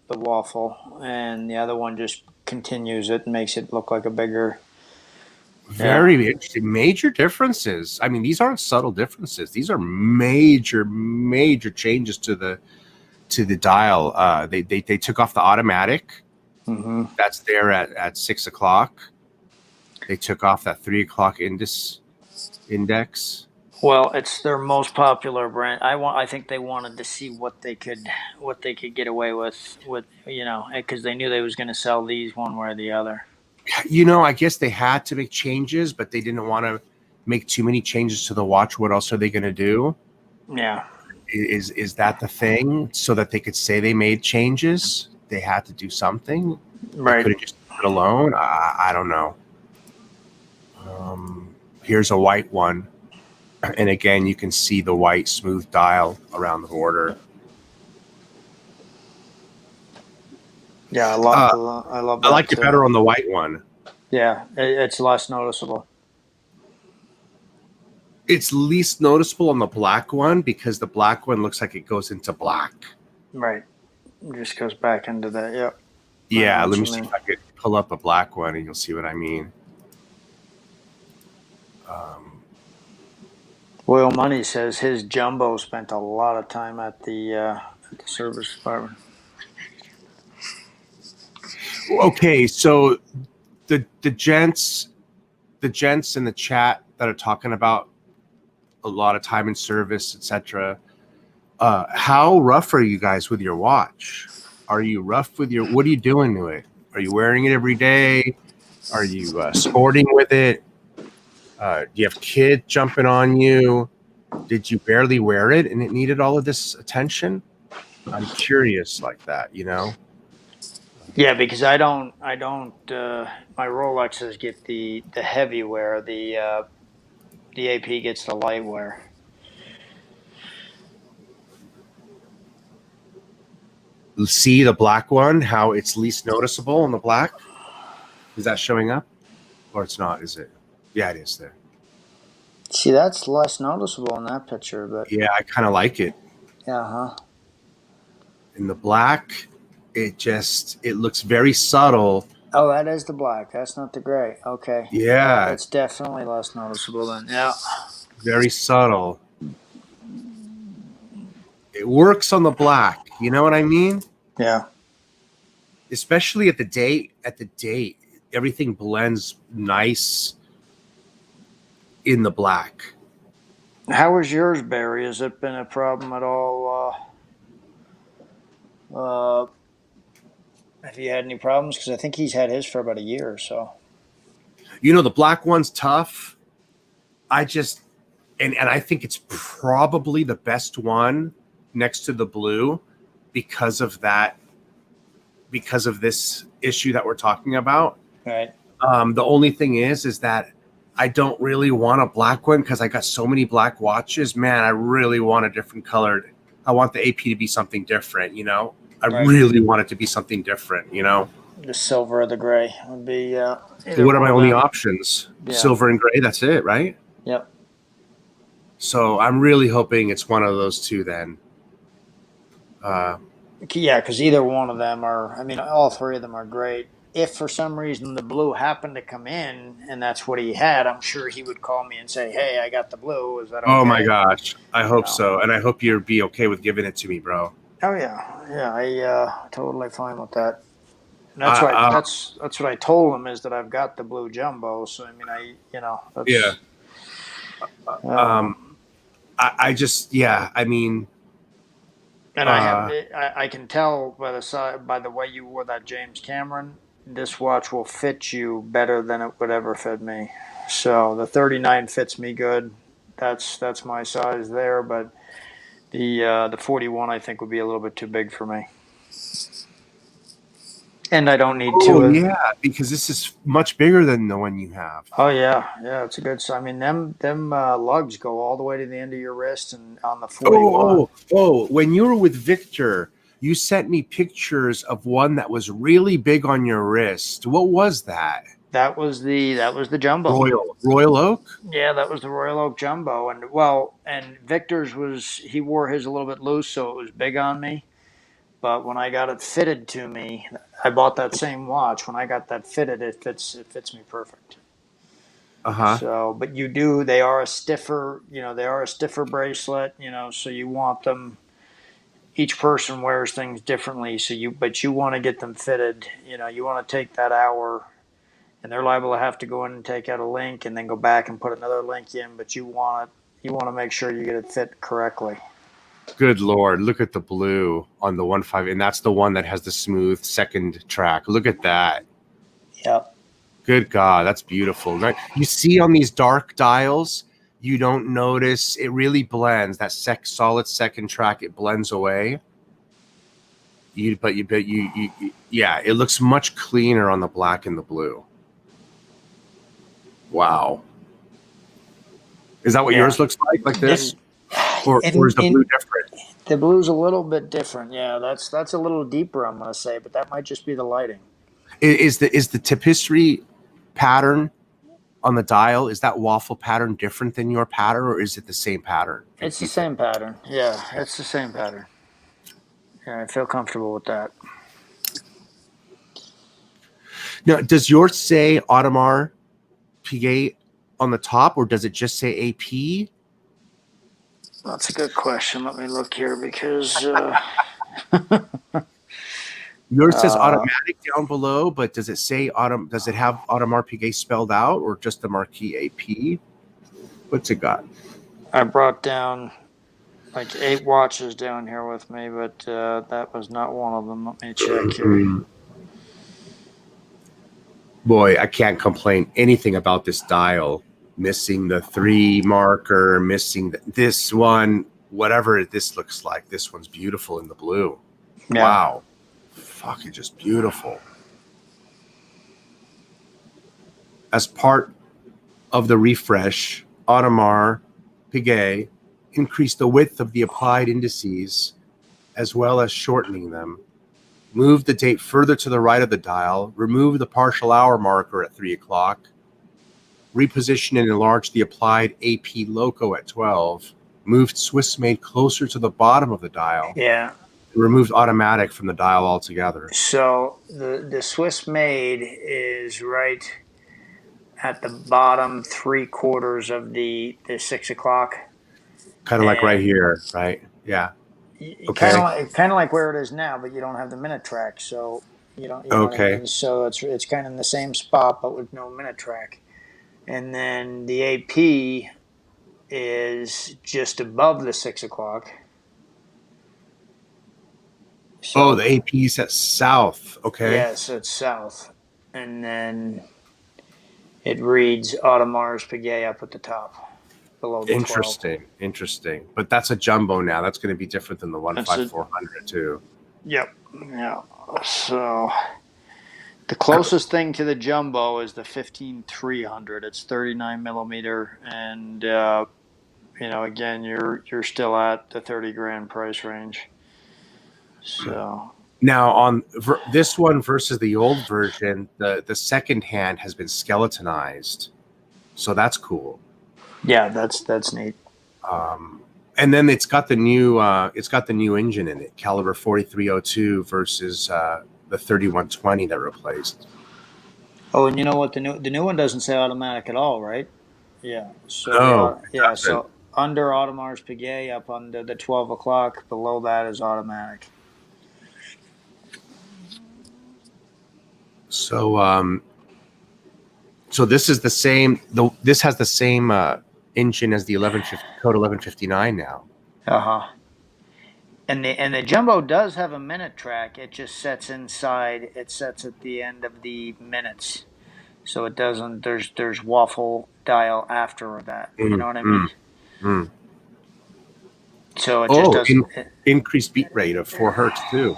waffle, and the other one just continues it and makes it look like a bigger. Very interesting. Major differences. I mean, these aren't subtle differences. These are major changes to the dial. They took off the automatic. Mm-hmm. That's there at 6 o'clock. They took off that 3 o'clock index. Well, it's their most popular brand. I think they wanted to see what they could get away with because they knew they was going to sell these one way or the other. I guess they had to make changes, but they didn't want to make too many changes to the watch. What else are they going to do? Yeah. Is that the thing? So that they could say they made changes, they had to do something. They Right. could have just left it alone. I don't know. Here's a white one, and again, you can see the white smooth dial around the border. Yeah, I love that. I like it better on the white one. Yeah, it's less noticeable. It's least noticeable on the black one because the black one looks like it goes into black. Right. It just goes back into that. Yep. Yeah, let me see if I could pull up a black one and you'll see what I mean. Will Money says his jumbo spent a lot of time at the service department. Okay, so the gents in the chat that are talking about a lot of time in service, etc. How rough are you guys with your watch? Are you rough with what are you doing to it? Are you wearing it every day? Are you sporting with it? Do you have kids jumping on you? Did you barely wear it and it needed all of this attention? I'm curious like that, Yeah, because I don't. My Rolexes get the heavy wear. The AP gets the light wear. See the black one, how it's least noticeable in the black? Is that showing up? Or it's not, is it? Yeah, it is there. See, that's less noticeable in that picture, but yeah, I kind of like it. Yeah, In the black, it looks very subtle. Oh, that is the black. That's not the gray. Okay. Yeah. It's definitely less noticeable then. Yeah. Very subtle. It works on the black. You know what I mean? Yeah. Especially at the date. Everything blends nice in the black. How was yours, Barry? Has it been a problem at all? Have you had any problems? Because I think he's had his for about a year or so. The black one's tough. I think it's probably the best one next to the blue because of this issue that we're talking about. Right. The only thing is that I don't really want a black one because I got so many black watches. Man, I really want a different colored. I want the AP to be something different, I really want it to be something different, The silver or the gray would be. What are my only options? Yeah. Silver and gray, that's it, right? Yep. So I'm really hoping it's one of those two then. Yeah, because either one of them all three of them are great. If for some reason the blue happened to come in and that's what he had, I'm sure he would call me and say, "Hey, I got the blue. Is that okay?" Oh my gosh, I hope so, and I hope you'll be okay with giving it to me, bro. Oh yeah, I totally fine with that. And that's right. That's what I told him is that I've got the blue jumbo. So that's, yeah. And I can tell by the way you wore that James Cameron, this watch will fit you better than it would ever fit me. So the 39 fits me good. That's my size there, but the 41 I think would be a little bit too big for me. And I don't need to. Oh yeah, because this is much bigger than the one you have. Oh yeah, it's a good. I mean, them lugs go all the way to the end of your wrist, and on the 41. Oh! When you were with Victor, you sent me pictures of one that was really big on your wrist. What was that? That was the jumbo. Royal Oak? Yeah, that was the Royal Oak jumbo, and Victor's he wore his a little bit loose, so it was big on me. But when I got it fitted to me, I bought that same watch. When I got that fitted, it fits me perfect. So, but they are a stiffer, bracelet, so you want them. Each person wears things differently, but you want to get them fitted. You want to take that hour, and they're liable to have to go in and take out a link and then go back and put another link in. But you want you want to make sure you get it fit correctly. Good Lord, look at the blue on the 1.5, and that's the one that has the smooth second track. Look at that. Yep. Good God, that's beautiful. Right? You see on these dark dials, you don't notice, it really blends. That solid second track, it blends away. Yeah, it looks much cleaner on the black and the blue. Wow. Is that what yours looks like this? Or is the blue different? The blue's a little bit different. Yeah, that's a little deeper, I'm going to say, but that might just be the lighting. Is the tapestry pattern on the dial, is that waffle pattern different than your pattern, or is it the same pattern? It's the same pattern. Yeah, it's the same pattern. Yeah, I feel comfortable with that. Now, does yours say Audemars Piguet on the top, or does it just say AP? That's a good question. Let me look here because yours says automatic down below, but does it say does it have Audemars Piguet spelled out, or just the marquee AP? What's it got? I brought down like 8 watches down here with me, but that was not one of them. Let me check here. Boy, I can't complain anything about this dial. Missing the 3 marker, missing this one, whatever this looks like. This one's beautiful in the blue. Yeah. Wow. Fucking just beautiful. As part of the refresh, Audemars Piguet increased the width of the applied indices as well as shortening them. Move the date further to the right of the dial, remove the partial hour marker at 3 o'clock, reposition and enlarge the applied AP logo at 12, moved Swiss made closer to the bottom of the dial. Yeah. Removed automatic from the dial altogether. So the Swiss made is right at the bottom 3/4 of the 6 o'clock. Kind of like right here, right? Yeah. Okay. Kind of like where it is now, but you don't have the minute track, so you don't. You know what I mean? So it's kind of in the same spot, but with no minute track. And then the AP is just above the 6 o'clock. So, the AP is at south. Okay. Yes, it's south, and then it reads Audemars Piguet up at the top. Below the 12. Interesting. But that's a jumbo now. That's going to be different than the 15400 too. Yep. Yeah. So the closest thing to the jumbo is the 15300. It's 39 millimeter, and again, you're still at the 30 grand price range. So now on this one versus the old version, the second hand has been skeletonized, so that's cool. Yeah, that's neat. And then it's got the new engine in it, caliber 4302 versus the 3120 that replaced. Oh, and you know what? The new one doesn't say automatic at all, right? Yeah. So so under Audemars Piguet, up under the 12 o'clock, below that is automatic. So so this is the same. This has the same engine as the code 1159 now. And the jumbo does have a minute track. It just sets inside. It sets at the end of the minutes, so it doesn't. There's waffle dial after that. You know what I mean? So it just doesn't. Increased beat rate of 4 hertz too.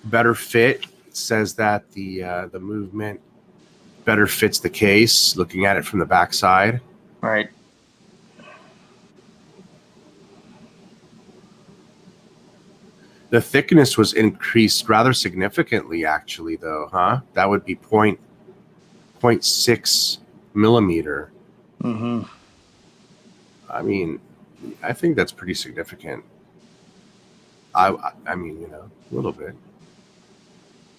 Better fit. It says that the movement better fits the case. Looking at it from the backside, right. The thickness was increased rather significantly, actually, though, huh? That would be 0.6 millimeter. Mm-hmm. I mean, I think that's pretty significant. I mean, a little bit.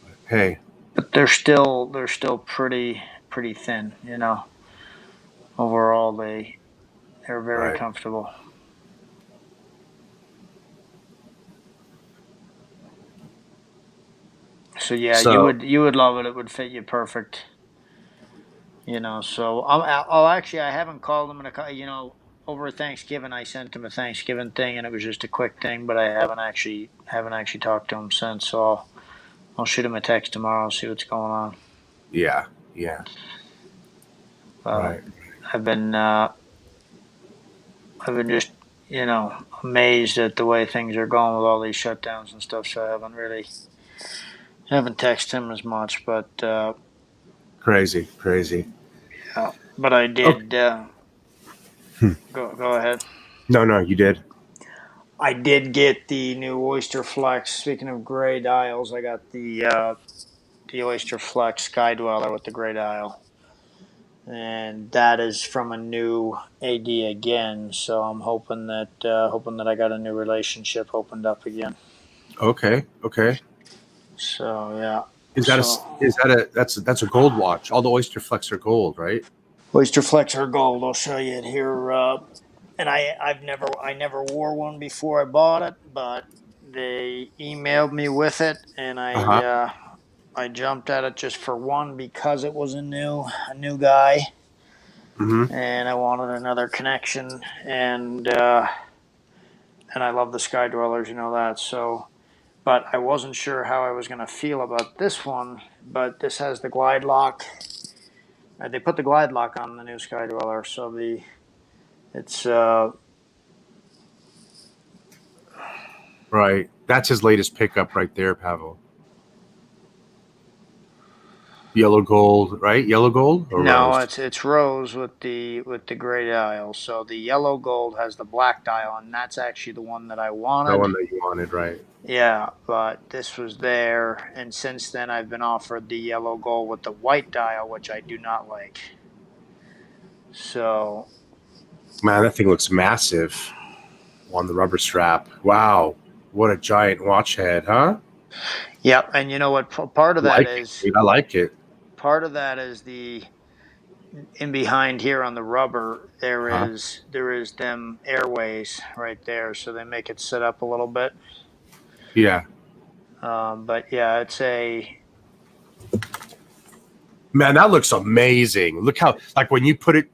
But hey. But they're still pretty thin, Overall, they're very comfortable. So yeah, So you would love it. It would fit you perfect. So I'll actually I haven't called him in over Thanksgiving I sent him a Thanksgiving thing and it was just a quick thing, but I haven't actually talked to him since. So I'll shoot him a text tomorrow, see what's going on. yeah. Uh, Right. I've been just amazed at the way things are going with all these shutdowns and stuff. So I haven't texted him as much, but Crazy. yeah. But I Okay. did. Go ahead. No, you did. I did get the new Oyster Flex. Speaking of gray dials, I got the Oyster Flex Sky Dweller with the gray dial, and that is from a new AD again. So I'm hoping that I got a new relationship opened up again. Okay. So yeah. Is that So that's a gold watch? All the Oyster Flex are gold, right? Oyster Flex are gold. I'll show you it here. And I never wore one before I bought it, but they emailed me with it, and Uh-huh. I jumped at it just for one because it was a new guy, Mm-hmm. and I wanted another connection, and I love the Sky Dwellers, you know that. So, but I wasn't sure how I was going to feel about this one. But this has the glide lock. They put the glide lock on the new Sky Dweller, so it's Right. That's his latest pickup right there, Pavel. Yellow gold, right? Yellow gold or no, rose? it's rose with the gray dial. So the yellow gold has the black dial, and that's actually the one that I The wanted. one that you wanted, right? Yeah, but this was there, and since then I've been offered the yellow gold with the white dial, which I do not like. So, Man, that thing looks massive on the rubber strap. Wow. What a giant watch head, huh? yep, and you know what? Part of that is I like it. the in behind here on the rubber. Huh? There is them airways right there, so they make it sit up a little bit. Yeah. But yeah, it's a Man, that looks amazing. Look how, like, when you put it,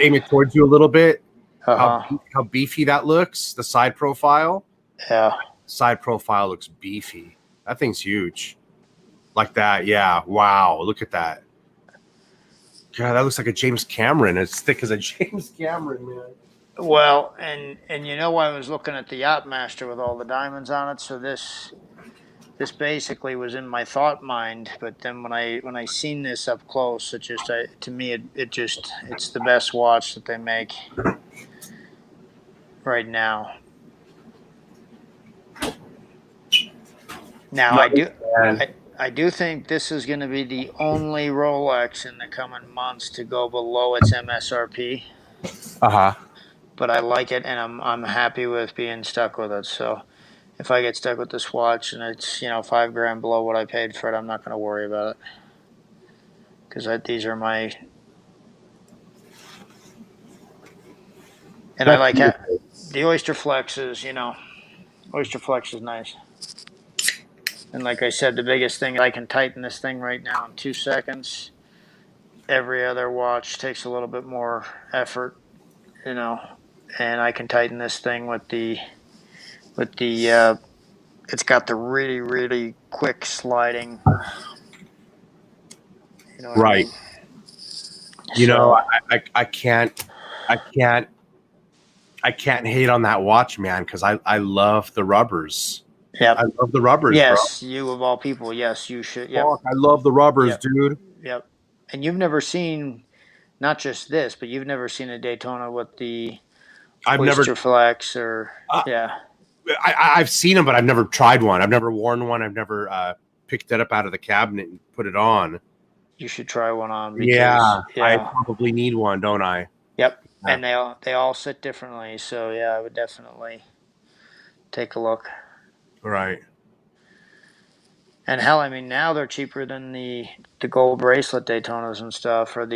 aim it towards you a little bit, how beefy that looks. The side profile. yeah. Side profile looks beefy. That thing's huge. Like that, yeah. Wow, look at that. God, that looks like a James Cameron. As thick as a James Cameron, man. Well, and I was looking at the Yacht Master with all the diamonds on it, so this basically was in my thought mind, but then when I seen this up close, to me it's the best watch that they make right now. Now I do think this is going to be the only Rolex in the coming months to go below its MSRP. Uh-huh. But I like it, and I'm happy with being stuck with it. So if I get stuck with this watch and it's $5,000 below what I paid for it, I'm not going to worry about it because these are my. And I like the Oyster Flex is Oyster Flex is nice. And like I said, the biggest thing, I can tighten this thing right now in 2 seconds. Every other watch takes a little bit more effort, and I can tighten this thing with the it's got the really, really quick sliding. You know what I Right. mean? I can't hate on that watch, man, because I love the rubbers. Yep. I love the rubbers, bro. Yes, you of all people. Yes, you should. Yep. Fuck, I love the rubbers, Yep. dude. Yep. And you've never seen not just this, but you've never seen a Daytona with the I've never. Oyster Flex or yeah. I've seen them, but I've never tried one. I've never worn one. I've never picked it up out of the cabinet and put it on. You should try one on Yeah, because I probably need one, don't I? Yep. Yeah. And they all sit differently, so yeah, I would definitely take a look. Right. And hell, I mean, now they're cheaper than the gold bracelet Daytonas and stuff, or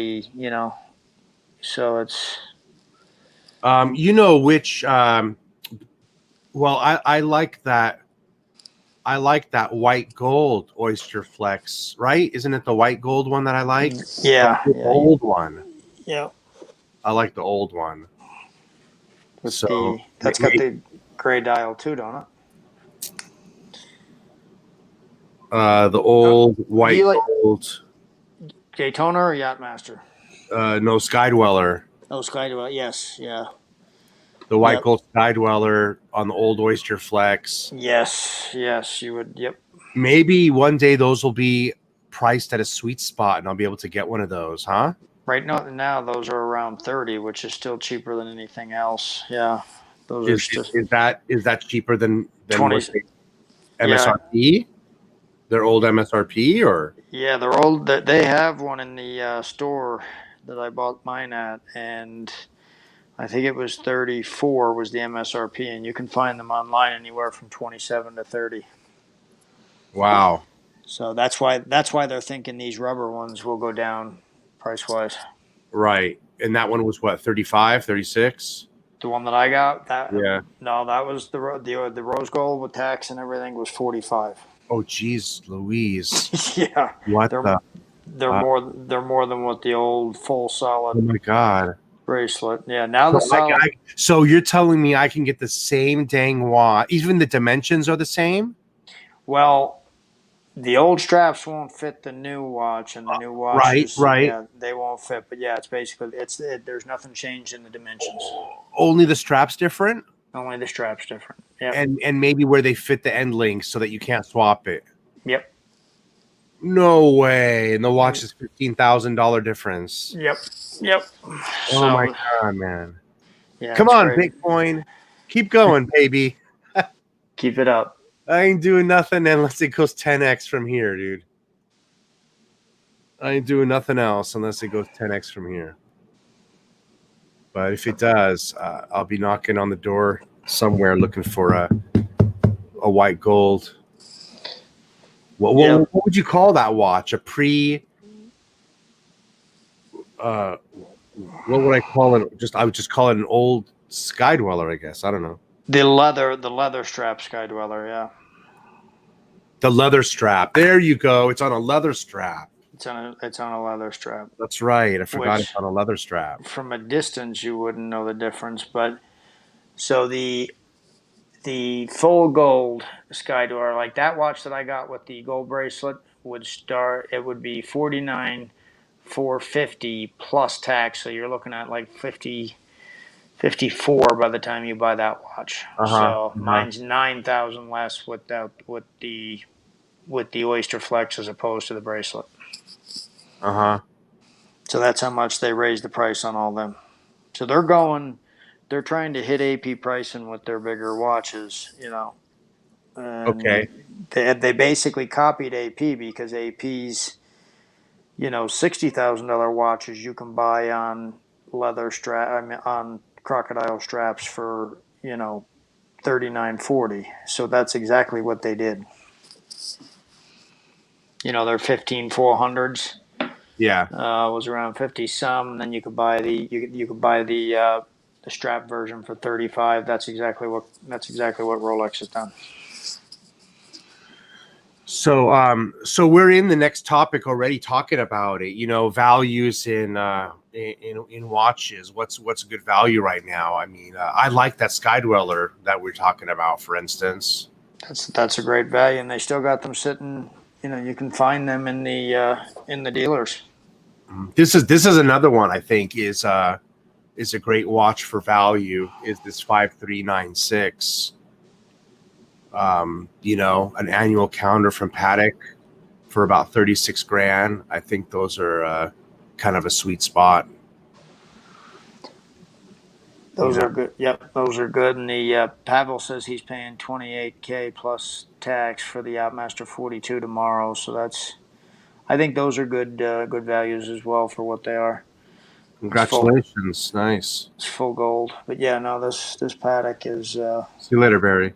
so it's. You know which? Well, I like that. I like that white gold Oyster Flex, right? Isn't it the white gold one that I like? Yeah, The old one. yeah. I like the old one. So That's got the gray dial too, don't it? the old white gold. Daytona or Yachtmaster? No, Skydweller. Oh, Skydweller. Yes, yeah. The white gold Skydweller on the old Oyster Flex. Yes, you would. Yep. Maybe one day those will be priced at a sweet spot, and I'll be able to get one of those, huh? Right now, those are around 30, which is still cheaper than anything else. Yeah, those are still. Is that cheaper than 20 MSRP? Yeah. Their old MSRP, or? Yeah, they're old. They have one in the store that I bought mine at, and I think it was 34 was the MSRP, and you can find them online anywhere from 27 to 30. Wow. So that's why they're thinking these rubber ones will go down price wise. Right. And that one was what, 35, 36? The one that I got, yeah. No, that was the rose gold with tax and everything was 45. Oh, geez, Louise. Yeah. What they're more than what the old full solid. Oh my God. Bracelet. Yeah. Now the solid. So you're telling me I can get the same dang watch, even the dimensions are the same? Well, the old straps won't fit the new watch, and the new watches, right. Yeah, they won't fit. But yeah, it's basically there's nothing changed in the dimensions. Only the straps different? Only the straps different. Yeah. And maybe where they fit the end links so that you can't swap it. Yep. No way. And the watch is $15,000 difference. Yep. Oh my God, man. Yeah. Come on, crazy. Bitcoin. Keep going, baby. Keep it up. I ain't doing nothing unless it goes 10x from here, dude. I ain't doing nothing else unless it goes 10x from here. But if it does, I'll be knocking on the door somewhere looking for a white gold. What would you call that watch? A pre? What would I call it? I would just call it an old Skydweller, I guess. I don't know. The leather strap Skydweller, yeah. The leather strap. There you go. It's on a leather strap. It's on a leather strap. That's right. I forgot it's on a leather strap. From a distance, you wouldn't know the difference, but so the full gold Skydweller, like that watch that I got with the gold bracelet, would be $49,450 plus tax. So you're looking at like 54 by the time you buy that watch. Mine's 9,000 less with the Oyster Flex as opposed to the bracelet. So that's how much they raised the price on all them. So they're trying to hit AP pricing with their bigger watches, you know. Okay. They basically copied AP because AP's, $60,000 watches you can buy on on crocodile straps for, $39.40. So that's exactly what they did. Their 15400s. Yeah. Was around 50 some, and then you could buy the strap version for 35. That's exactly what Rolex has done. So we're in the next topic already talking about it. Values in watches. What's a good value right now? I mean, I like that Skydweller that we're talking about, for instance. That's a great value, and they still got them sitting. You can find them in the dealers. This is another one I think is a great watch for value. Is this 5396? An annual calendar from Patek for about 36 grand. I think those are kind of a sweet spot. Those are good. Yep, those are good. And the Pavel says he's paying $28,000 plus tax for the Yachtmaster 42 tomorrow. So I think those are good values as well for what they are. Congratulations, nice. It's full gold, but yeah, no, this Patek is. See you later, Barry.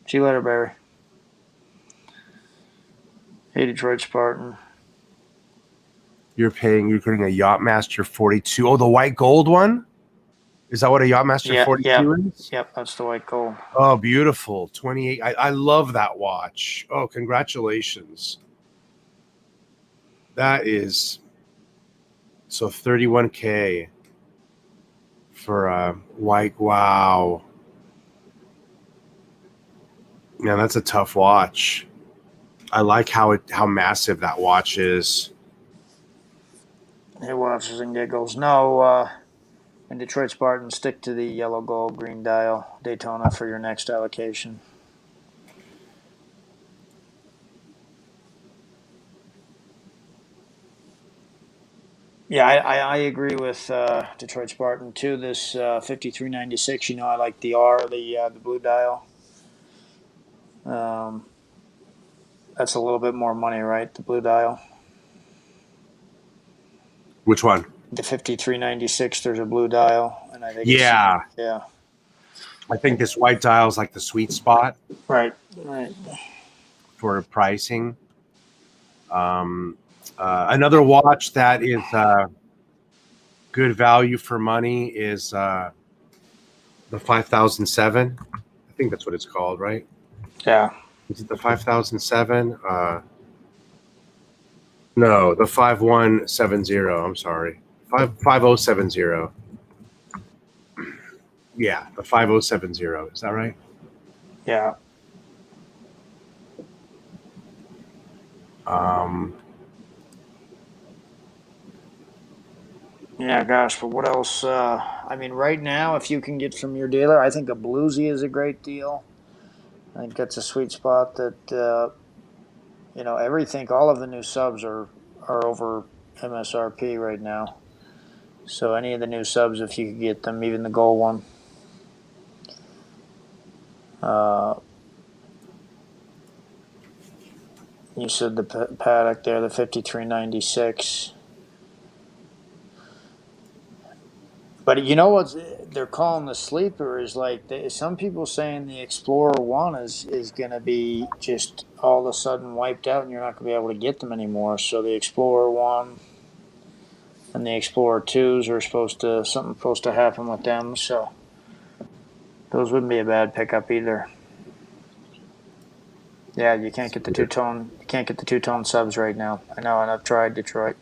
See you later, Barry. Hey, Detroit Spartan. You're getting a Yachtmaster 42. Oh, the white gold one? Is that what a Yachtmaster 42 is? Yep, that's the white gold. Oh, beautiful. 28. I love that watch. Oh, congratulations. That is so 31K for a white. Wow. Man, that's a tough watch. I like how massive that watch is. Hey, watches and giggles. No, in Detroit Spartan, stick to the yellow, gold, green dial Daytona for your next allocation. Yeah, I agree with Detroit Spartan too. This 5396, I like the the blue dial. That's a little bit more money, right? The blue dial. Which one? The 5396. There's a blue dial, and I think Yeah. yeah. I think this white dial is like the sweet spot. Right. For pricing. Another watch that is good value for money is the 5007. I think that's what it's called, right? Yeah. Is it the 5007? No, the 5170. I'm sorry. 5070. Yeah, the 5070. Is that right? Yeah. Yeah, gosh, but what else? I mean, right now, if you can get from your dealer, I think a bluesy is a great deal. I think that's a sweet spot that, everything, all of the new subs are over MSRP right now. So any of the new subs, if you could get them, even the gold one. You said the Patek there, the 5396. But you know what they're calling the sleeper is like some people saying the Explorer 1 is going to be just all of a sudden wiped out and you're not going to be able to get them anymore. So the Explorer 1 and the Explorer 2s are supposed to happen with them. So those wouldn't be a bad pickup either. Yeah, you can't get the two-tone subs right now. I know, and I've tried Detroit.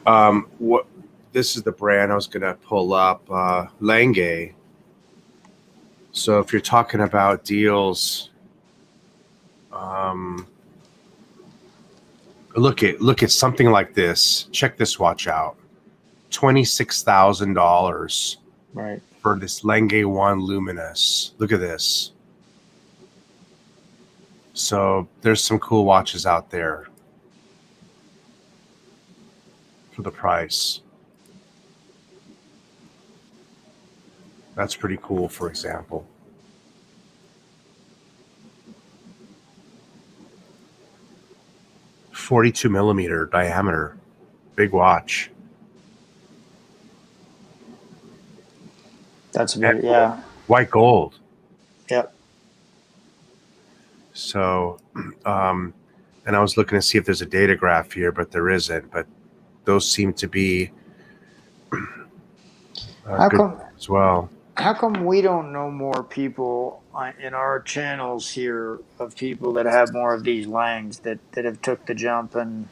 What? This is the brand I was gonna pull up. Lange. So if you're talking about deals, look at something like this. Check this watch out. $26,000 Right. for this Lange 1 Luminous. Look at this. So there's some cool watches out there for the price. That's pretty cool, for example. .42 millimeter diameter. Big watch. That's very, yeah. White gold. Yep. So, and I was looking to see if there's a datograph here, but there isn't. But those seem to be good as well. How come we don't know more people in our channels here of people that have more of these Langs that have took the jump? And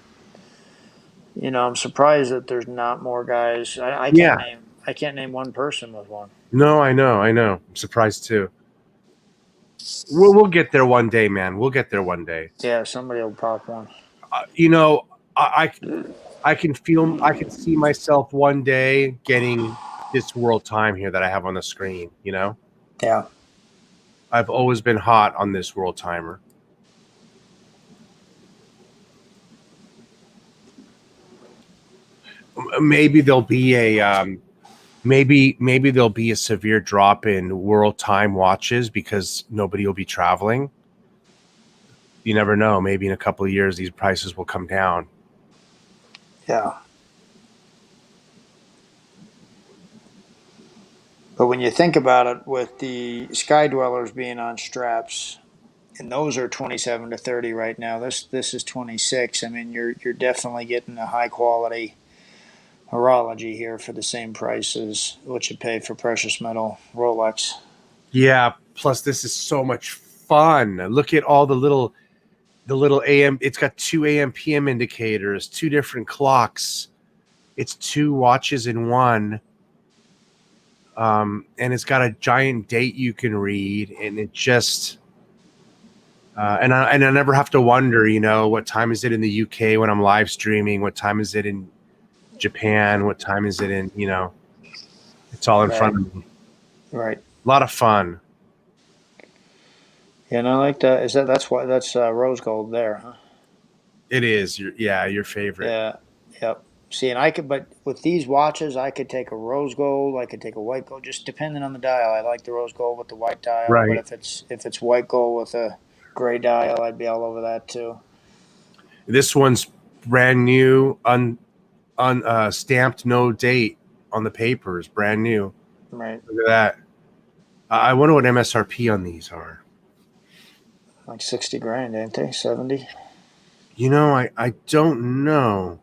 I'm surprised that there's not more guys. I can't name one person with one. No, I know. I'm surprised too. We'll get there one day, man. We'll get there one day. Yeah, somebody will pop one. I can see myself one day getting this world time here that I have on the screen. Yeah. I've always been hot on this world timer. Maybe there'll be a maybe there'll be a severe drop in world time watches because nobody will be traveling. You never know. Maybe in a couple of years these prices will come down. Yeah. But when you think about it, with the Sky Dwellers being on straps, and those are 27 to 30 right now. This is 26. I mean, you're definitely getting a high quality horology here for the same price as what you pay for precious metal Rolex. Yeah. Plus, this is so much fun. Look at all the little AM. It's got 2 AM PM indicators, 2 different clocks. It's 2 watches in one. And it's got a giant date you can read, and it just and I never have to wonder, what time is it in the UK when I'm live streaming? What time is it in Japan? What time is it in? It's all in front of me. Right. A lot of fun. Yeah, and I like that. That's rose gold there, huh? It is. Your favorite. Yeah. Yep. See, but with these watches, I could take a rose gold, I could take a white gold, just depending on the dial. I like the rose gold with the white dial, Right. but if it's white gold with a gray dial, I'd be all over that too. This one's brand new, stamped, no date on the papers, brand new. Right. Look at that. I wonder what MSRP on these are. Like 60 grand, ain't they? 70? I don't know.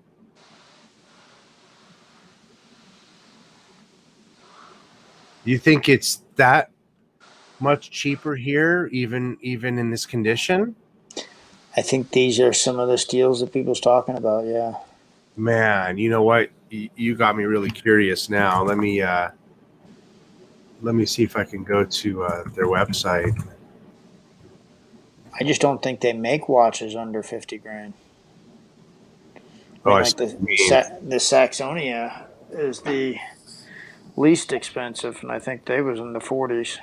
Do you think it's that much cheaper here, even in this condition? I think these are some of the steals that people's talking about, yeah. Man, you know what? You got me really curious now. Let me see if I can go to their website. I just don't think they make watches under 50 grand. I like the Saxonia is the least expensive, and I think they was in the 40s.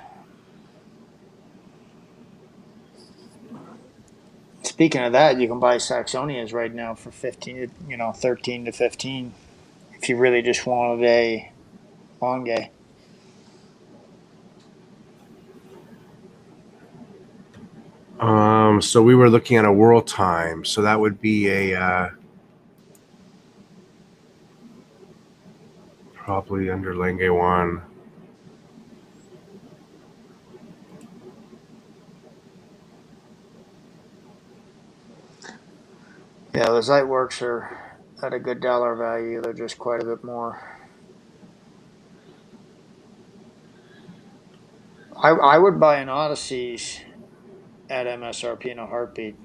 Speaking of that, you can buy Saxonias right now for 13 to 15, if you really just wanted a Lange. So we were looking at a world time, so that would be a probably under Lange 1. Yeah, the Zeitwerks are at a good dollar value. They're just quite a bit more. I would buy an Odysseys at MSRP in a heartbeat,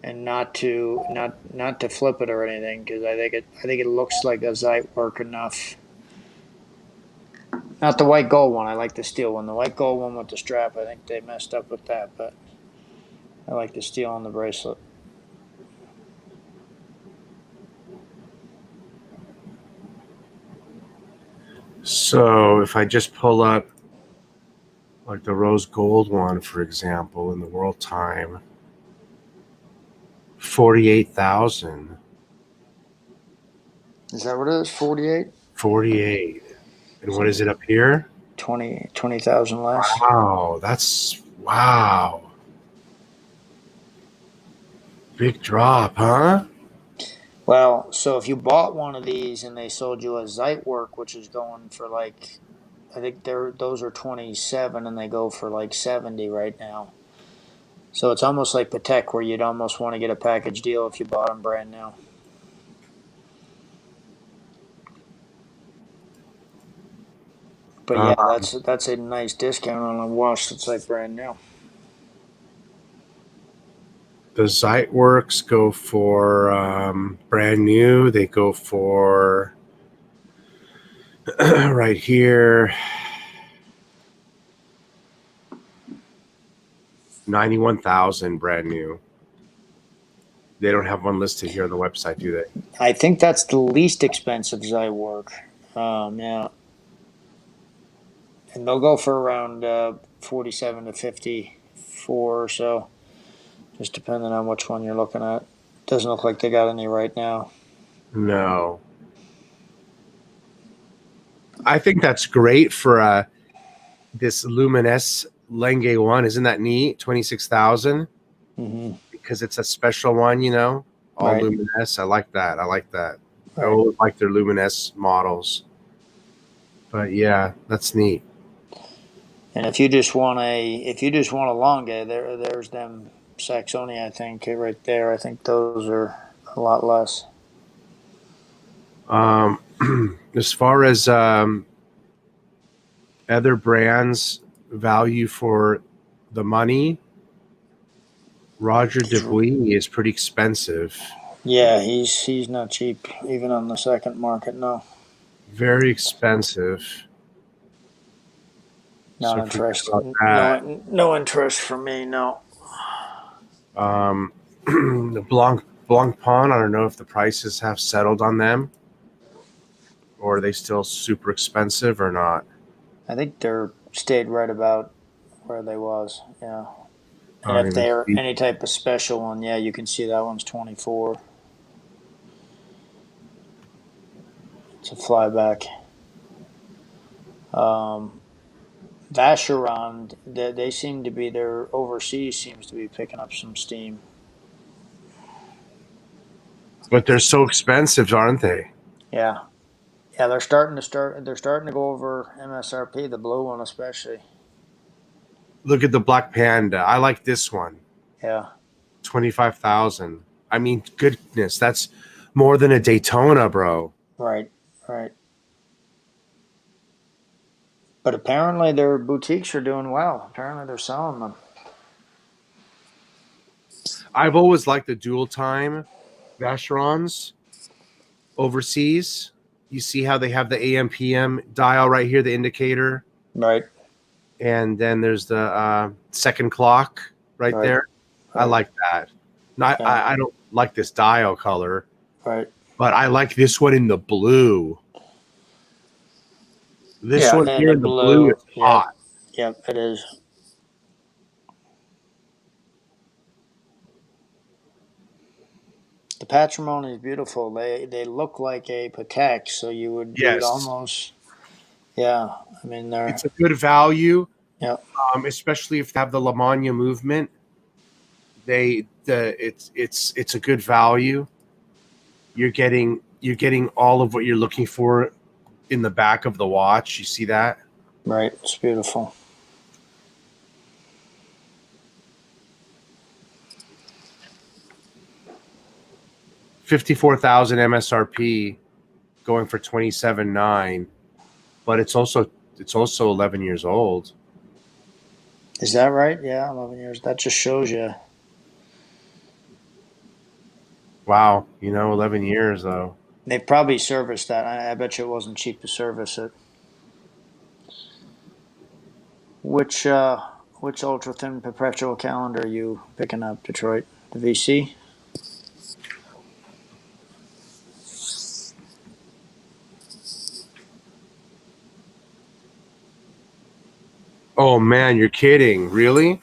and not to flip it or anything, because I think it looks like a Zeitwerk enough. Not the white gold one. I like the steel one. The white gold one with the strap, I think they messed up with that, but I like the steel on the bracelet. So if I just pull up like the rose gold one, for example, in the world time, 48,000. Is that what it is? 48? 48. And what is it up here? 20,000 less. Wow. Big drop, huh? Well, so if you bought one of these and they sold you a Zeitwerk, which is going for like, I think those are 27 and they go for like 70 right now. So it's almost like Patek, where you'd almost want to get a package deal if you bought them brand new. But yeah, that's a nice discount on a watch that's like brand new. The Zeitwerks go for brand new. They go for right here 91,000 brand new. They don't have one listed here on the website, do they? I think that's the least expensive Zeitwerk. Yeah. And they'll go for around 47 to 54 or so, just depending on which one you're looking at. Doesn't look like they got any right now. No. I think that's great for this Luminous Lange 1. Isn't that neat? 26,000. Mm-hmm. Because it's a special one, all right. Luminous. I like that. Right. I always like their Luminous models. But yeah, that's neat. And if you just want a Lange, there's them Saxony, I think, right there. I think those are a lot less. As far as other brands value for the money, Roger Dubuis is pretty expensive. Yeah, he's not cheap, even on the second market. No, very expensive. not So forget interested. about that. No interest for me. No. The Blanc Pond, I don't know if the prices have settled on them, or are they still super expensive or not. I think they're stayed right about where they was. Yeah. I And don't if even they're see. any type of special one, yeah, you can see that one's 24. It's a flyback. Vacheron, they seem to be, their overseas seems to be picking up some steam. But they're so expensive, aren't they? Yeah. Yeah, they're starting to go over MSRP, the blue one especially. Look at the Black Panda. I like this one. Yeah. 25,000. I mean, goodness, that's more than a Daytona, bro. Right. Right. But apparently their boutiques are doing well. Apparently they're selling them. I've always liked the dual time Vacherons overseas. You see how they have the AM PM dial right here, the indicator, Right. and then there's the second clock right there. I like that. Not, Yeah. I don't like this dial color, Right. but I like this one in the blue. This one and here the in the blue is hot. Yep, it is. The patrimony is beautiful. They look like a Patek, so you would Yes, almost, yeah. I mean they're, it's a good value, yeah. especially if they have the La Mania movement. It's a good value. You're getting all of what you're looking for in the back of the watch. You see that? Right, it's beautiful. $54,000 MSRP, going for 27.9, but it's also 11 years old. Is that right? Yeah, 11 years. That just shows you. Wow, 11 years though. They probably serviced that. I bet you it wasn't cheap to service it. Which ultra thin perpetual calendar are you picking up, Detroit? The VC? Oh man, you're kidding! Really?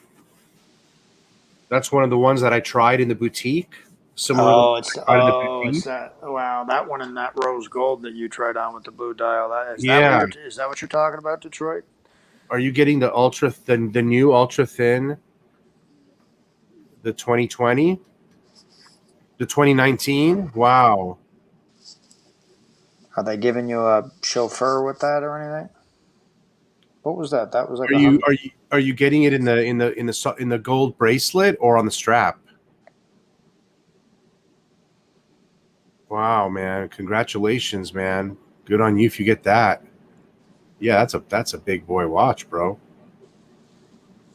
That's one of the ones that I tried in the boutique. Similar to the one I tried in the It's boutique. that. Wow, that one in that rose gold that you tried on with the blue dial. Yeah. Is that what you're talking about, Detroit? Are you getting the new ultra thin, the 2020, the 2019? Wow. Are they giving you a chauffeur with that or anything? What was that? That was like Are you getting it in the gold bracelet or on the strap? Wow, man! Congratulations, man! Good on you if you get that. Yeah, that's a big boy watch, bro.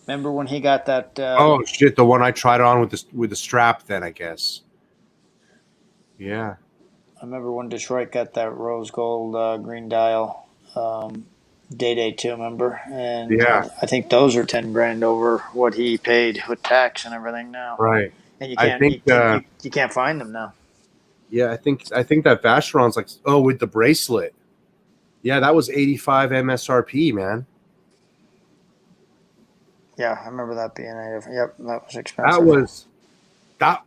Remember when he got that? Oh shit, the one I tried on with the strap. Then I guess. Yeah. I remember when Detroit got that rose gold green dial. Day 2, remember? And Yeah. I think those are 10 grand over what he paid with tax and everything now. Right. And I think. you can't find them now. Yeah, I think that Vacheron's like with the bracelet. Yeah, that was 85 MSRP, man. Yeah, I remember that being yep, that was expensive. That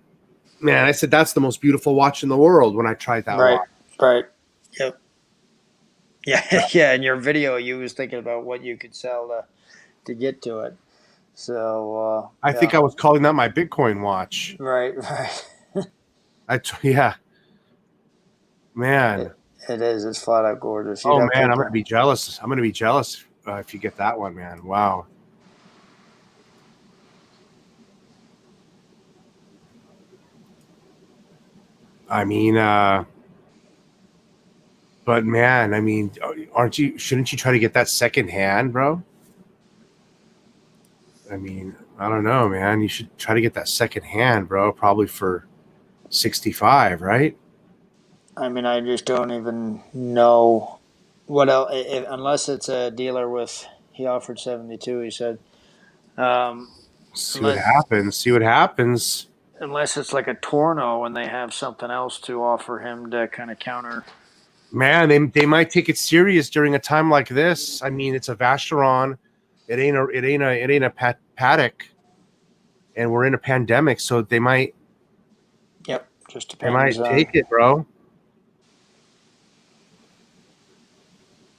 man. I said that's the most beautiful watch in the world when I tried that watch. Right. Yep. Yeah, yeah. In your video, you was thinking about what you could sell to get to it. So I think I was calling that my Bitcoin watch. Right. Yeah. Man. It is. It's flat out gorgeous. Oh man, I'm gonna be jealous. if you get that one, man. Wow. I mean, but man, I mean, shouldn't you try to get that second hand, bro? I mean, I don't know, man. You should try to get that second hand, bro, probably for 65, right? I mean, I just don't even know what else, unless it's a dealer with, he offered 72, he said. See what Unless happens. See what happens. unless it's like a Torno and they have something else to offer him to kind of counter. Man, they might take it serious during a time like this. I mean, it's a Vacheron. It ain't a Patek, and we're in a pandemic, so they might Yep, just depends. take it, bro.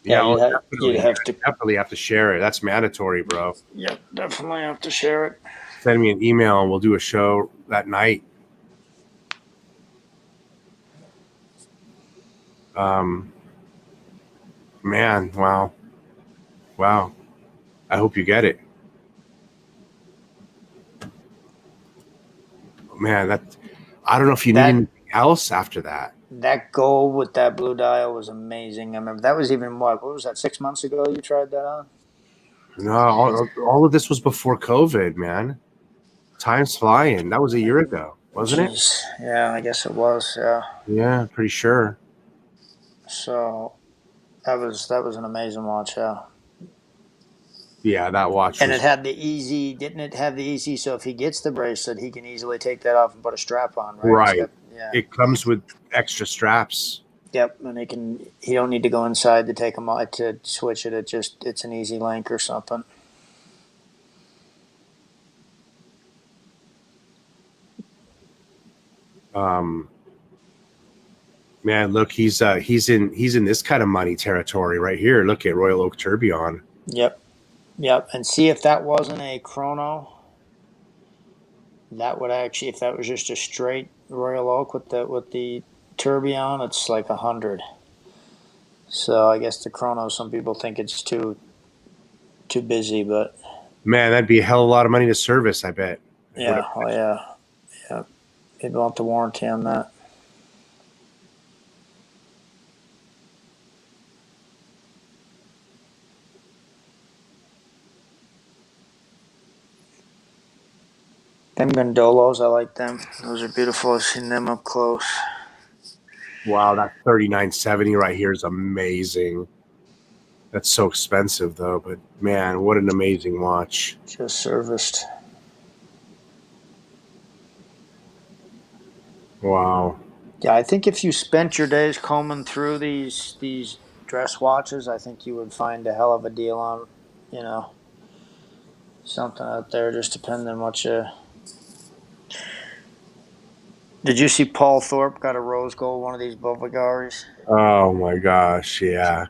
Yeah, Yeah, you'd have to. definitely have to share it. That's mandatory, bro. Yep, definitely have to share it. Send me an email and we'll do a show that night. Man, wow. I hope you get it. Man, I don't know if you need anything else after that. That gold with that blue dial was amazing. I remember that was even what was that 6 months ago you tried that on? No, all of this was before COVID, man. Time's flying. That was a year ago, wasn't it? Yeah, I guess it was. Yeah. Yeah, pretty sure. So that was an amazing watch. Yeah. Yeah, that watch. And it had the easy, didn't it have the easy? So if he gets the bracelet, he can easily take that off and put a strap on, right? Right. Yeah. It comes with extra straps. Yep, and he don't need to go inside to take them off to switch it. It's an easy link or something. Man, look, he's in this kind of money territory right here. Look at Royal Oak Tourbillon. Yep, and see if that wasn't a chrono. That would actually, if that was just a straight Royal Oak with the tourbillon, it's like 100. So I guess the chrono, some people think it's too busy, but man, that'd be a hell of a lot of money to service, I bet. Yeah, yeah. They'd want the warranty on that. Them gondolas, I like them. Those are beautiful. I've seen them up close. Wow, that 3970 right here is amazing. That's so expensive though, but man, what an amazing watch. Just serviced. Wow. Yeah, I think if you spent your days combing through these dress watches, I think you would find a hell of a deal on, something out there. Just depending on what you. Did you see Paul Thorpe got a rose gold one of these Bulgari's? Oh my gosh, yeah.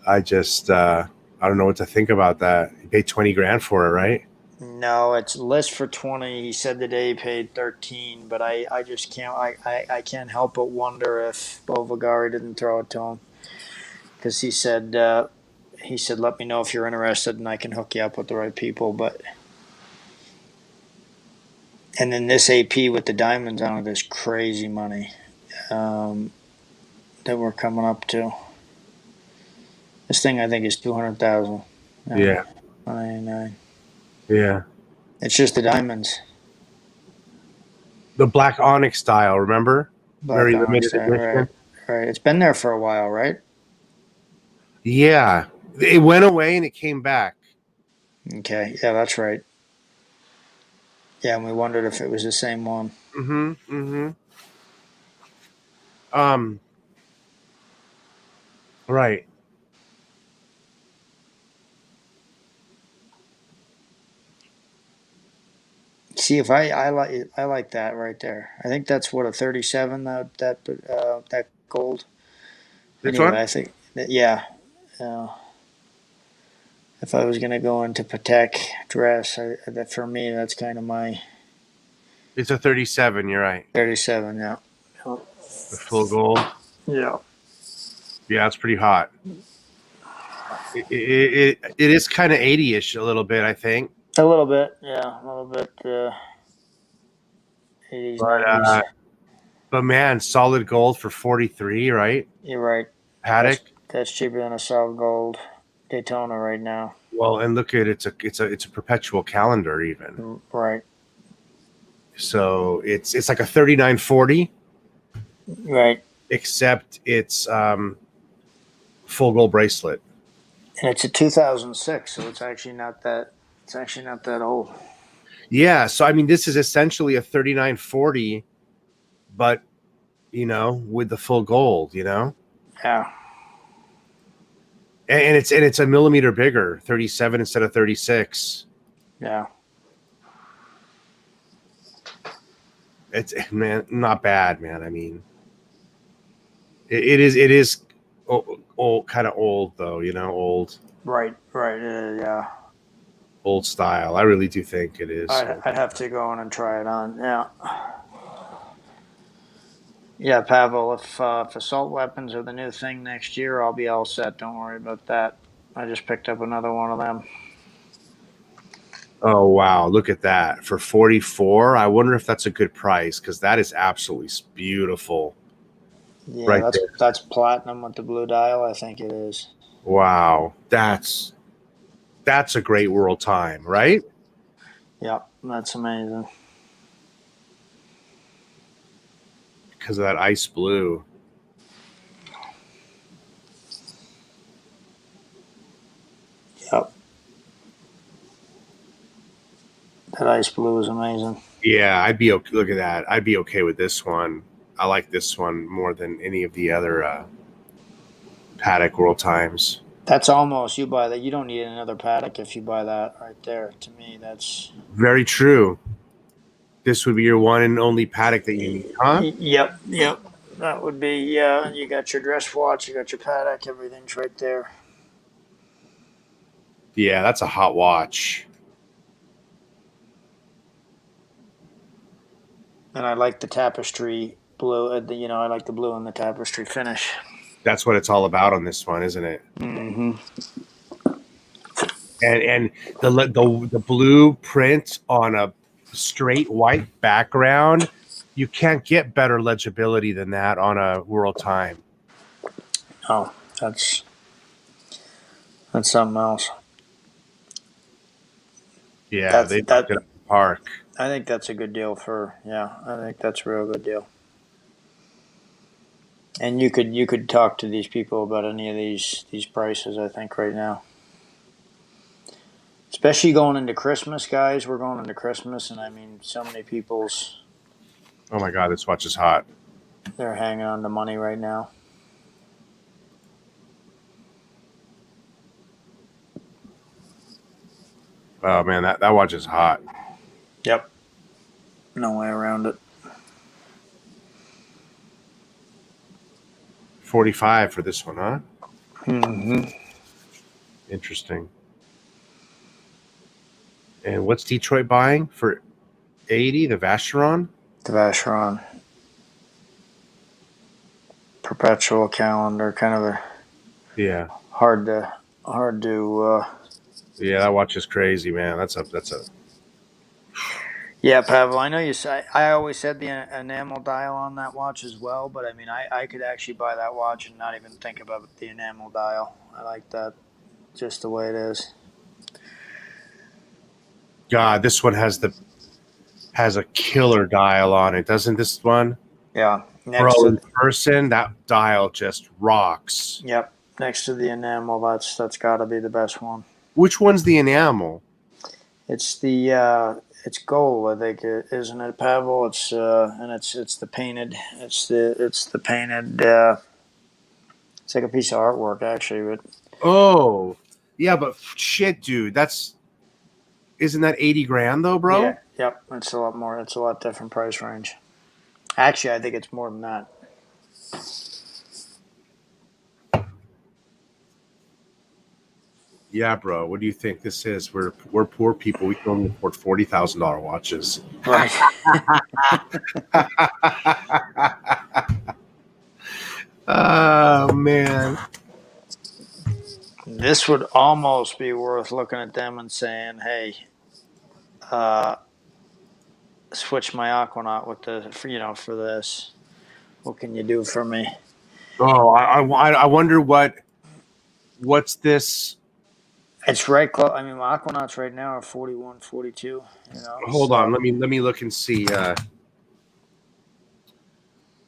I just I don't know what to think about that. He paid 20 grand for it, right? No, it's list for 20. He said today he paid 13, but I just can't I can't help but wonder if Bulgari didn't throw it to him. Because he said let me know if you're interested and I can hook you up with the right people, but and then this AP with the diamonds on it is crazy money that we're coming up to. This thing I think is 200,000. Yeah. 99. Yeah. It's just the diamonds. The black onyx style, remember? Very limited edition. Right. It's been there for a while, right? Yeah. It went away and it came back. Okay. Yeah, that's right. Yeah, and we wondered if it was the same one. Right. See, if I like that right there. I think that's what a 37 that gold. This anyway, one? I think that, yeah. If I was gonna go into Patek dress, that for me that's kind of my. It's a 37. You're right. 37, yeah. The full gold. Yeah. Yeah, it's pretty hot. It is kind of 80-ish a little bit, I think. A little bit, yeah, a little bit. 80s, 90s. But man, solid gold for 43, right? You're right. Patek. That's cheaper than a solid gold Daytona right now. Well, and look at it's a perpetual calendar even. Right. So it's like a 3940. Right. Except it's full gold bracelet. And it's a 2006, so it's actually not that old. Yeah, so I mean this is essentially a 3940, but with the full gold, Yeah. And it's a millimeter bigger, 37 instead of 36. Yeah. It's not bad, man. I mean, it is old, kind of old though, old. Right. Yeah. Old style. I really do think it is. I'd have to go in and try it on. Yeah. Yeah, Pavel, if assault weapons are the new thing next year, I'll be all set. Don't worry about that. I just picked up another one of them. Oh, wow. Look at that. For 44, I wonder if that's a good price because that is absolutely beautiful. Yeah, right that's platinum with the blue dial. I think it is. Wow. That's a great world time, right? Yep, that's amazing. Because of that ice blue. Yep. That ice blue is amazing. Yeah, I'd be okay. Look at that. I'd be okay with this one. I like this one more than any of the other Patek World Times. That's almost, you buy that. You don't need another Patek if you buy that right there. To me, that's very true. This would be your one and only Patek that you need, huh? Yep. That would be, yeah. You got your dress watch, you got your Patek, everything's right there. Yeah, that's a hot watch. And I like the tapestry blue. I like the blue and the tapestry finish. That's what it's all about on this one, isn't it? Mm-hmm. And the blue print on a straight white background, you can't get better legibility than that on a World Time. Oh, that's something else. Yeah, they knocked it out of the park. I think that's a good deal I think that's a real good deal. And you could talk to these people about any of these prices, I think, right now. Especially going into Christmas, guys. We're going into Christmas, and I mean, so many people's... Oh my God, this watch is hot. They're hanging on to money right now. Oh man, that watch is hot. Yep. No way around it. 45 for this one, huh? Mm-hmm. Interesting. And what's Detroit buying for 80? The Vacheron? The Vacheron. Perpetual calendar, kind of Yeah. hard to. Yeah, that watch is crazy, man. That's a. Yeah, Pavel, I know you say. I always said the enamel dial on that watch as well, but I mean, I could actually buy that watch and not even think about the enamel dial. I like that, just the way it is. God, this one has a killer dial on it, doesn't this one? Yeah. Bro, in person, that dial just rocks. Yep. Next to the enamel, that's got to be the best one. Which one's the enamel? It's the it's gold, I think, isn't it, Pavel? It's and it's the painted. It's the painted. It's like a piece of artwork, actually. But oh, yeah, but shit, dude, isn't that 80 grand though, bro? Yeah. Yep. It's a lot more. It's a lot different price range. Actually, I think it's more than that. Yeah, bro. What do you think this is? We're poor people. We can only afford $40,000 watches. Right. Oh man. this would almost be worth looking at them and saying, "Hey, switch my Aquanaut with for this. What can you do for me?" Oh, I wonder what's this. It's right close. I mean, my Aquanauts right now are 41, 42. Hold on, let me look and see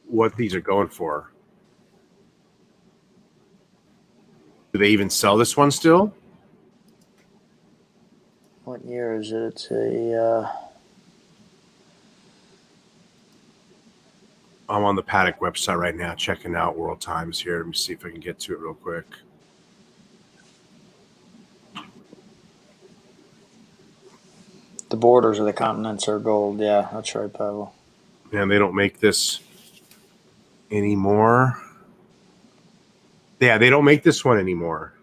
what these are going for. Do they even sell this one still? What year is it? It's a. I'm on the Patek website right now, checking out World Times here. Let me see if I can get to it real quick. The borders of the continents are gold. Yeah, that's right, Pavel. And they don't make this anymore. Yeah, they don't make this one anymore.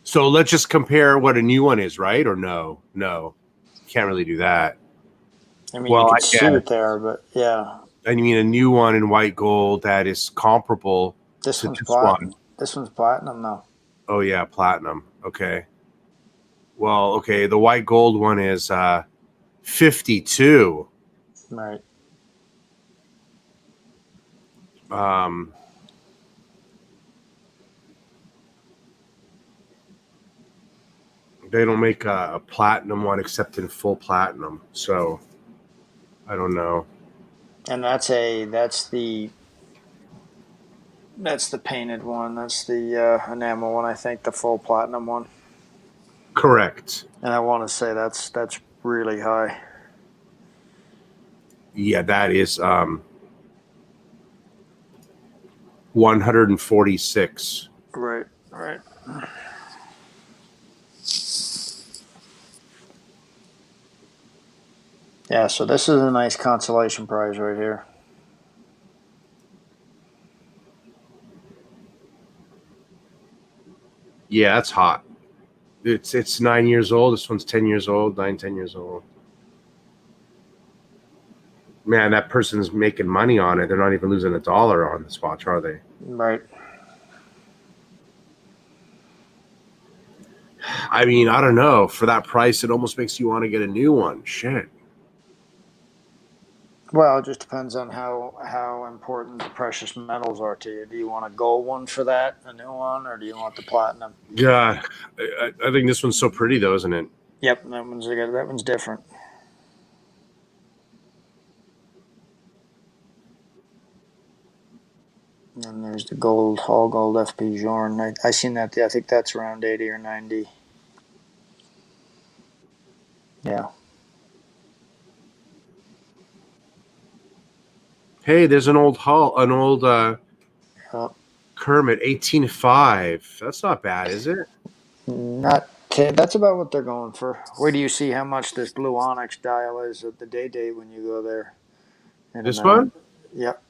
So let's just compare what a new one is, right? Or no? No. Can't really do that. I mean, you can see it there, but yeah. I mean, a new one in white gold that is comparable to this one. This one's platinum, though. Oh, yeah, platinum. Okay. Well, okay, the white gold one is 52. Right. They don't make a platinum one except in full platinum, so I don't know. And that's the painted one. That's the enamel one. I think the full platinum one. Correct. And I want to say that's really high. Yeah, that is 146. Right. Yeah, so this is a nice consolation prize right here. Yeah, that's hot. It's 9 years old. This one's 10 years old, 10 years old. Man, that person's making money on it. They're not even losing $1 on this watch, are they? Right. I mean, I don't know. For that price, it almost makes you want to get a new one. Shit. Well, it just depends on how important the precious metals are to you. Do you want a gold one for that, a new one, or do you want the platinum? Yeah, I think this one's so pretty, though, isn't it? Yep, that one's different. And there's the gold, all gold FP Journe. I seen that. I think that's around 80 or 90. Yeah. Hey, there's an old Kermit 18.5. That's not bad, is it? That's about what they're going for. Where do you see how much this blue onyx dial is at the day when you go there? This one? Yep.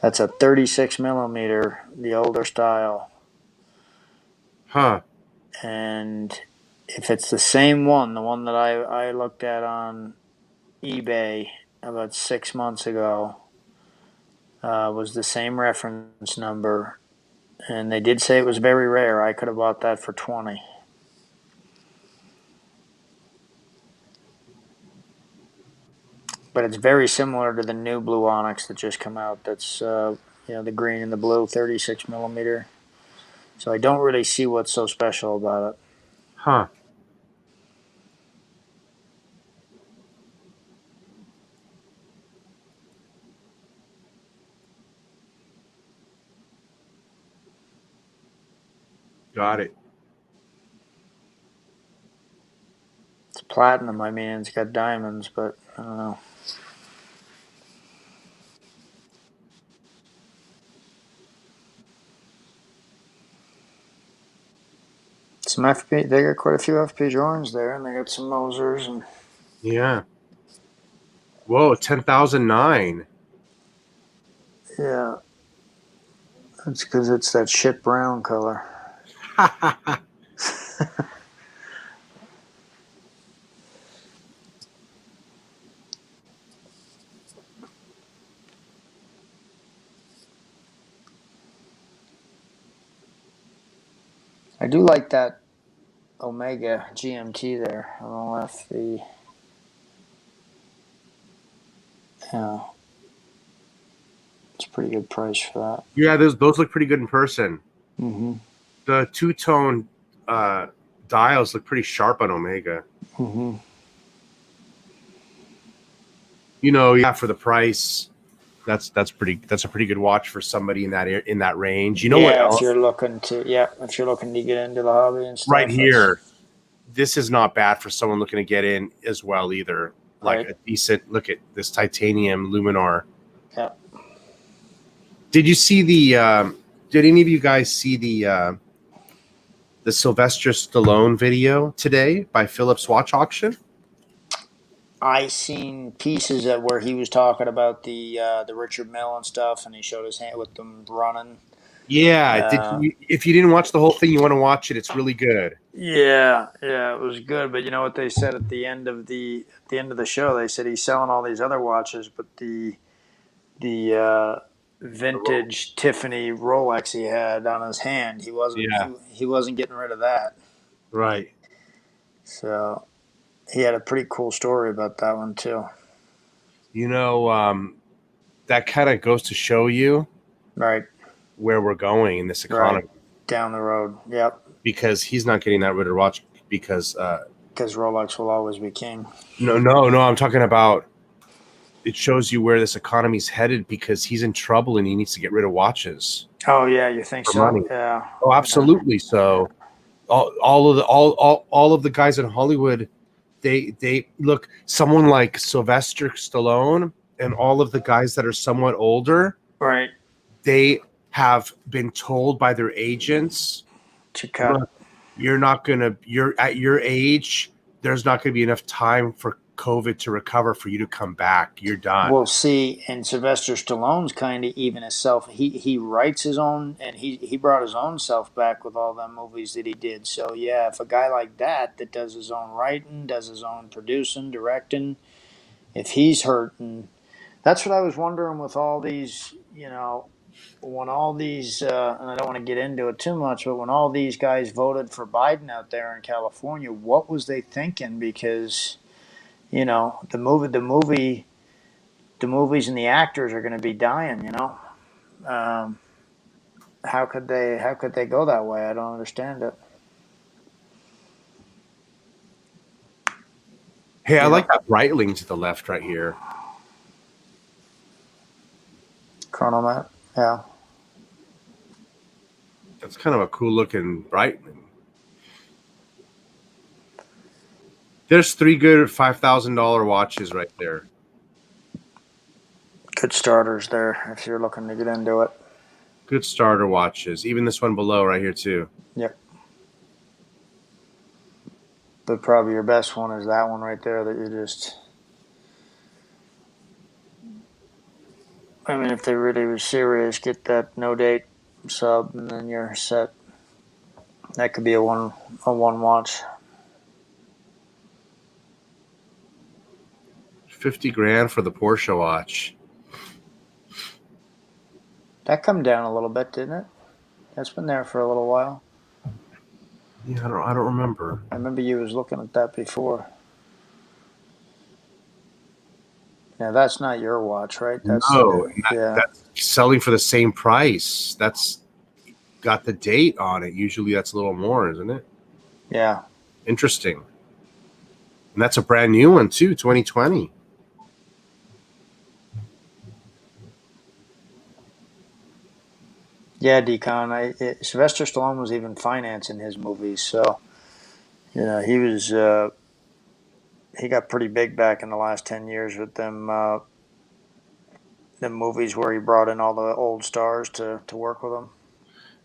That's a 36 millimeter, the older style. Huh. And if it's the same one, the one that I looked at on eBay about 6 months ago, was the same reference number. And they did say it was very rare. I could have bought that for 20. But it's very similar to the new blue onyx that just come out. That's the green and the blue, 36 millimeter. So I don't really see what's so special about it. Huh. Got it. It's platinum. I mean, it's got diamonds, but I don't know. Some FP. They got quite a few FP Journes there, and they got some Mosers and. Yeah. Whoa, 10,009. Yeah. That's because it's that shit brown color. I do like that Omega GMT there on the left. It's a pretty good price for that. Yeah, those look pretty good in person. Mm-hmm. The two-tone dials look pretty sharp on Omega. Mm-hmm. For the price, that's a pretty good watch for somebody in that range. You know what Yeah, else? if you're looking to get into the hobby and stuff. Right here, this is not bad for someone looking to get in as well either. Like Right. a decent look at this titanium Luminar. Yeah. Did you see did any of you guys see the Sylvester Stallone video today by Phillips Watch Auction? I seen pieces of where he was talking about the Richard Mille and stuff, and he showed his hand with them running. Yeah. If you didn't watch the whole thing, you want to watch it. It's really good. Yeah, it was good. But you know what they said at the end of the show? They said he's selling all these other watches, but the vintage Tiffany Rolex he had on his hand, he wasn't. Yeah. He wasn't getting rid of that. Right. So he had a pretty cool story about that one too. That kind of goes to show you Right. where we're going in this economy. Right. Down the road. Yep. Because he's not getting that rid of watch because Rolex will always be king. No, I'm talking about it shows you where this economy's headed because he's in trouble and he needs to get rid of watches. Oh yeah, you think so? Money. Yeah. Oh, absolutely. Yeah. So all of the guys in Hollywood, they look, someone like Sylvester Stallone and all of the guys that are somewhat older, right? They have been told by their agents to cut. Look, you're at your age, there's not going to be enough time for COVID to recover for you to come back. You're done. Well, see, and Sylvester Stallone's kind of even himself. He writes his own, and he brought his own self back with all them movies that he did. So yeah, if a guy like that does his own writing, does his own producing, directing, if he's hurting, that's what I was wondering with all these, when all these, and I don't want to get into it too much, but when all these guys voted for Biden out there in California, what was they thinking? Because the movies and the actors are going to be dying. How could they go that way? I don't understand it. Hey, I like that Breitling to the left right here. Chronomat, yeah. That's kind of a cool looking Breitling. There's 3 good $5,000 watches right there. Good starters there if you're looking to get into it. Good starter watches. Even this one below right here too. Yep. But probably your best one is that one right there that you just... I mean, if they really were serious, get that no date sub and then you're set. That could be a one watch. $50,000 for the Porsche watch. That come down a little bit, didn't it? That's been there for a little while. Yeah, I don't remember. I remember you was looking at that before. Now that's not your watch, right? That's that's selling for the same price. That's got the date on it. Usually that's a little more, isn't it? Yeah. Interesting. And that's a brand new one too, 2020. Yeah, Decon. Sylvester Stallone was even financing his movies, so he was he got pretty big back in the last 10 years with them movies where he brought in all the old stars to work with him.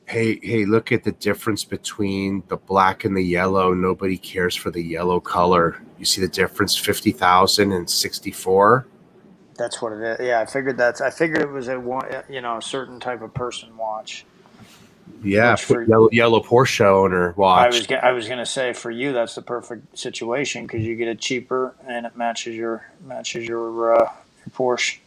Hey, look at the difference between the black and the yellow. Nobody cares for the yellow color. You see the difference, 50,000 and 64? That's what it is. Yeah, I figured it was a certain type of person watch. Yeah, for yellow Porsche owner watch. I was gonna say for you that's the perfect situation because you get it cheaper and it matches your Porsche.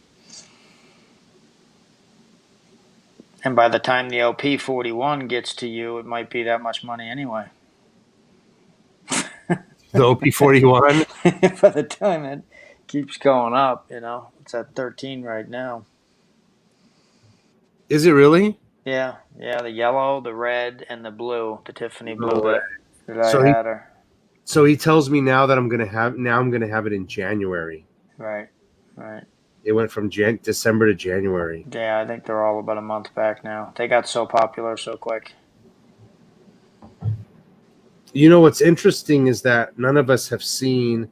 And by the time the OP41 gets to you, it might be that much money anyway. The OP41? By the time it keeps going up, it's at 13 right now. Is it really? Yeah, the yellow, the red, and the blue, the Tiffany blue way. that I had her. So he tells me now that I'm gonna have it in January. Right. It went from December to January. Yeah, I think they're all about a month back now. They got so popular so quick. You know what's interesting is that none of us have seen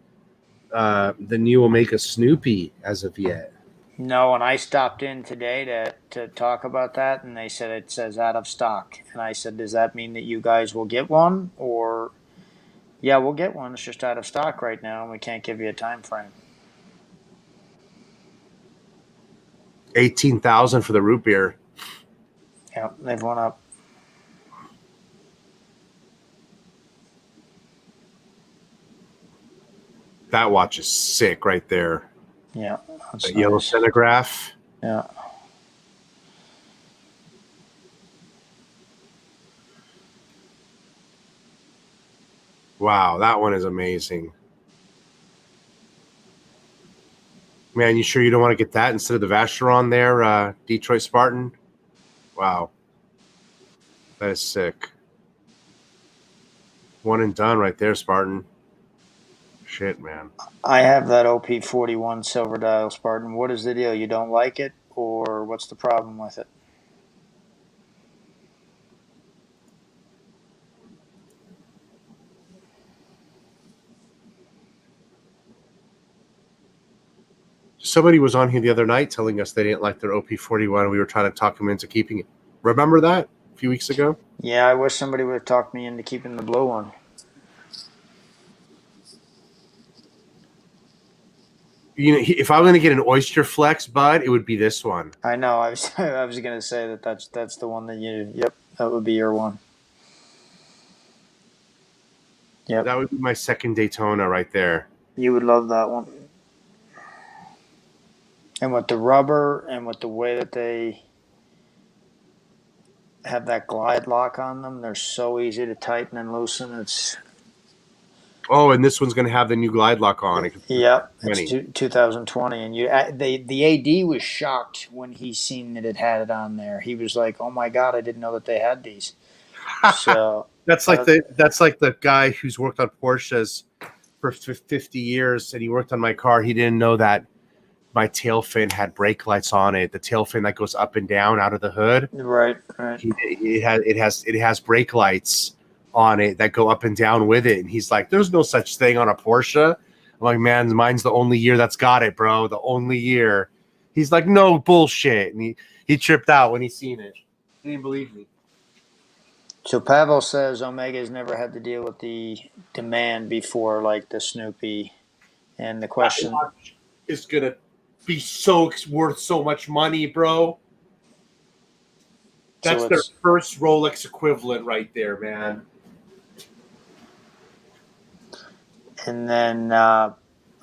the new Omega Snoopy as of yet. No, and I stopped in today to talk about that, and they said it says out of stock. And I said, does that mean that you guys will get one? Or, yeah, we'll get one. It's just out of stock right now, and we can't give you a time frame. 18,000 for the root beer. Yeah, they've went up. That watch is sick right there. Yeah. That nice. Yellow Centograph. Yeah. Wow, that one is amazing. Man, you sure you don't want to get that instead of the Vacheron there, Detroit Spartan? Wow. That is sick. One and done right there, Spartan. Shit, man. I have that OP41 silver dial Spartan. What is the deal? You don't like it, or what's the problem with it? Somebody was on here the other night telling us they didn't like their OP41. We were trying to talk them into keeping it. Remember that a few weeks ago? Yeah, I wish somebody would have talked me into keeping the blue one. You know, if I'm going to get an Oyster Flex, Bud, it would be this one. I know. I was going to say that's the one that you. Yep, that would be your one. Yep. That would be my second Daytona right there. You would love that one. And with the rubber and with the way that they have that glide lock on them, they're so easy to tighten and loosen. It's. Oh, and this one's going to have the new glide lock on it. Yep, it's 2020, and the AD was shocked when he seen that it had it on there. He was like, "Oh my god, I didn't know that they had these." So that's like the guy who's worked on Porsches for 50 years, and he worked on my car. He didn't know that my tail fin had brake lights on it. The tail fin that goes up and down out of the hood. Right. It has brake lights on it that go up and down with it. And he's like, there's no such thing on a Porsche. I'm like, man, mine's the only year that's got it, bro. The only year. He's like, no bullshit. And he tripped out when he seen it. He didn't believe me. So Pavel says Omega's never had to deal with the demand before, like the Snoopy. And the question is going to be worth so much money, bro. That's so their first Rolex equivalent right there, man. And then I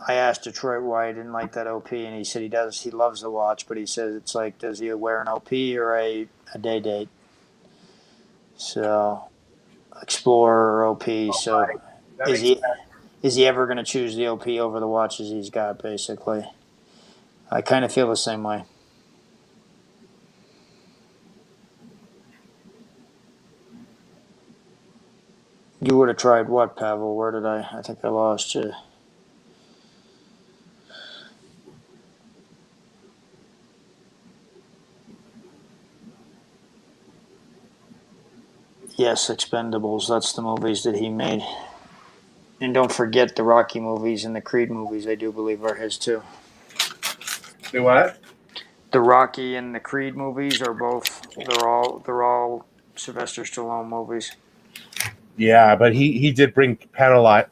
asked Detroit why he didn't like that OP, and he said he does. He loves the watch, but he says it's like, does he wear an OP or a day date? So, Explorer or OP. So, is he ever going to choose the OP over the watches he's got, basically? I kind of feel the same way. You would have tried what, Pavel? Where did I think I lost you. Yes, Expendables. That's the movies that he made. And don't forget the Rocky movies and the Creed movies, I do believe, are his too. The what? The Rocky and the Creed movies are both, they're all Sylvester Stallone movies. Yeah, but he did bring Panerai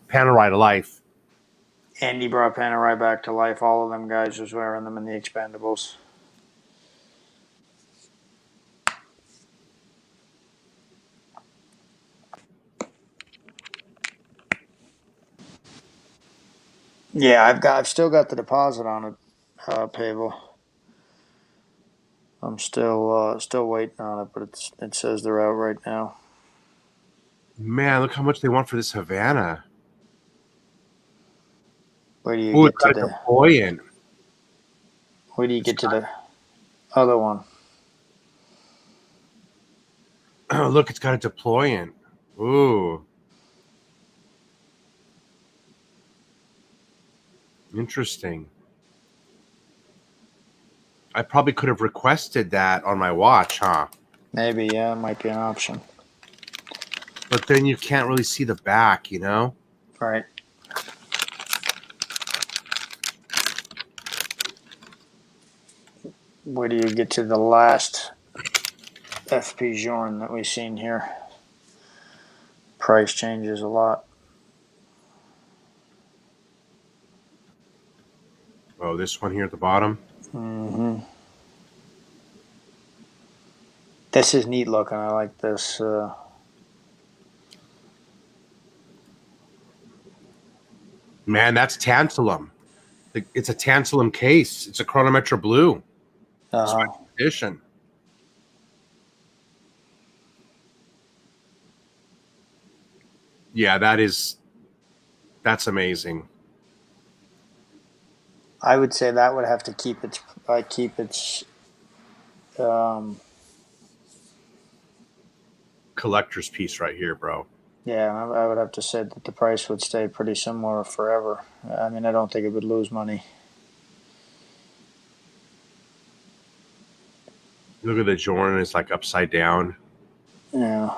to life. And he brought Panerai back to life. All of them guys was wearing them in the Expendables. Yeah, I've still got the deposit on it, Pavel. I'm still waiting on it, but it says they're out right now. Man, look how much they want for this Havana. Where do you Oh, it's get to got a deployant. Where do you get to the other one? Oh, look, it's got a deployant. Ooh. Interesting. I probably could have requested that on my watch, huh? Maybe, yeah, it might be an option. But then you can't really see the back, you know? Right. Where do you get to the last FP Journe that we've seen here? Price changes a lot. Oh, this one here at the bottom? Mm-hmm. This is neat looking. I like this. Man, that's tantalum. It's a tantalum case. It's a chronometra blue. Special edition. Yeah, that's amazing. I would say that would have to keep its collector's piece right here, bro. yeah, I would have to say that the price would stay pretty similar forever. I mean, I don't think it would lose money. Look at the Journe. It's like upside down. Yeah.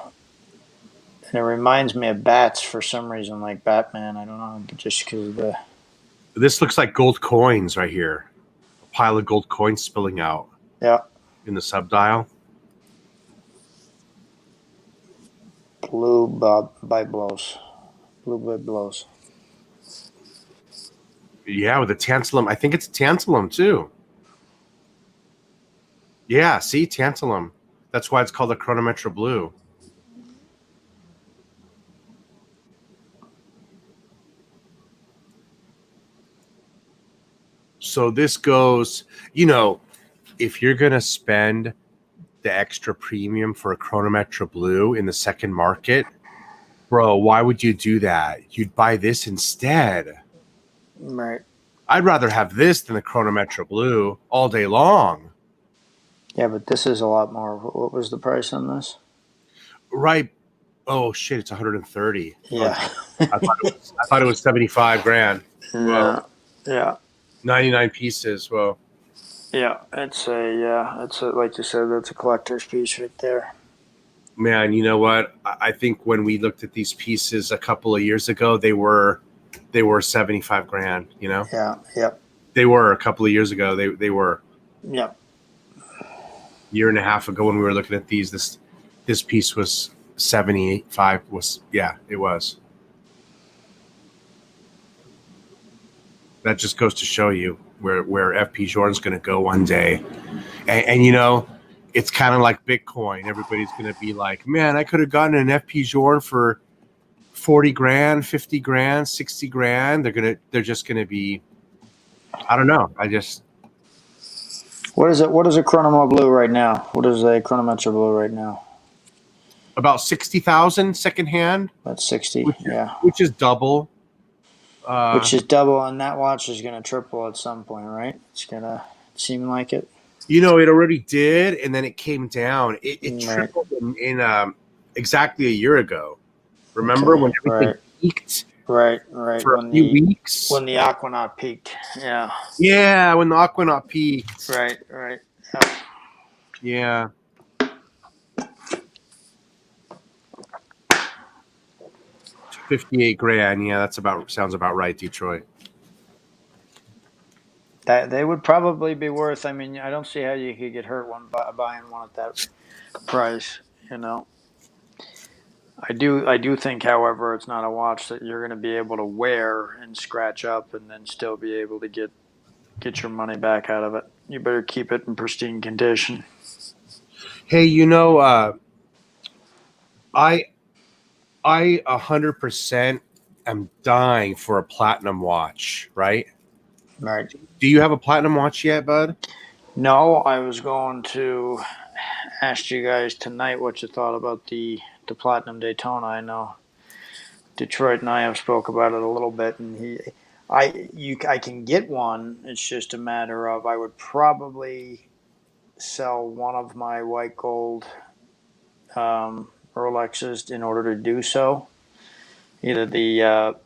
And it reminds me of bats for some reason, like Batman. I don't know, but just because of the... This looks like gold coins right here. A pile of gold coins spilling out. Yeah. In the subdial. Blue biblos. Blue biblos. Yeah, with the tantalum. I think it's tantalum too. Yeah, see, tantalum. That's why it's called a chronometra blue. So this goes, you know, if you're going to spend the extra premium for a chronometra blue in the second market, bro, why would you do that? You'd buy this instead. Right. I'd rather have this than the chronometra blue all day long. Yeah, but this is a lot more. What was the price on this? Right. Oh shit, it's 130. Yeah. I thought it was 75 grand. Whoa. Yeah. 99 pieces. Whoa. Yeah, it's like you said, that's a collector's piece right there. Man, you know what? I think when we looked at these pieces a couple of years ago, they were 75 grand, you know? Yeah, yep. They were a couple of years ago. They were. Yep. Year and a half ago when we were looking at these, this piece was 75 it was. That just goes to show you where FP Journe's going to go one day. And you know, it's kind of like Bitcoin. Everybody's going to be like, man, I could have gotten an FP Journe for 40 grand, 50 grand, 60 grand. They're just going to be, I don't know. What is it? What is a chronometra blue right now? What is a chronometra blue right now? About 60,000 secondhand. About 60, which is double. Which is double, and that watch is going to triple at some point, right? It's going to seem like it. You know, it already did, and then it came down. It tripled in exactly a year ago. Remember when everything peaked? Right. For a few weeks. When the Aquanaut peaked. Yeah. Yeah, when the Aquanaut peaked. Right. Yeah. $58,000. Yeah, sounds about right, Detroit. That they would probably be worth. I mean, I don't see how you could get hurt buying one at that price. You know. I do think, however, it's not a watch that you're going to be able to wear and scratch up and then still be able to get your money back out of it. You better keep it in pristine condition. Hey, you know, I 100% am dying for a platinum watch, right? Right. Do you have a platinum watch yet, bud? No, I was going to ask you guys tonight what you thought about the Platinum Daytona. I know Detroit and I have spoke about it a little bit, and I can get one. It's just a matter of I would probably sell one of my white gold Rolexes in order to do so. Either the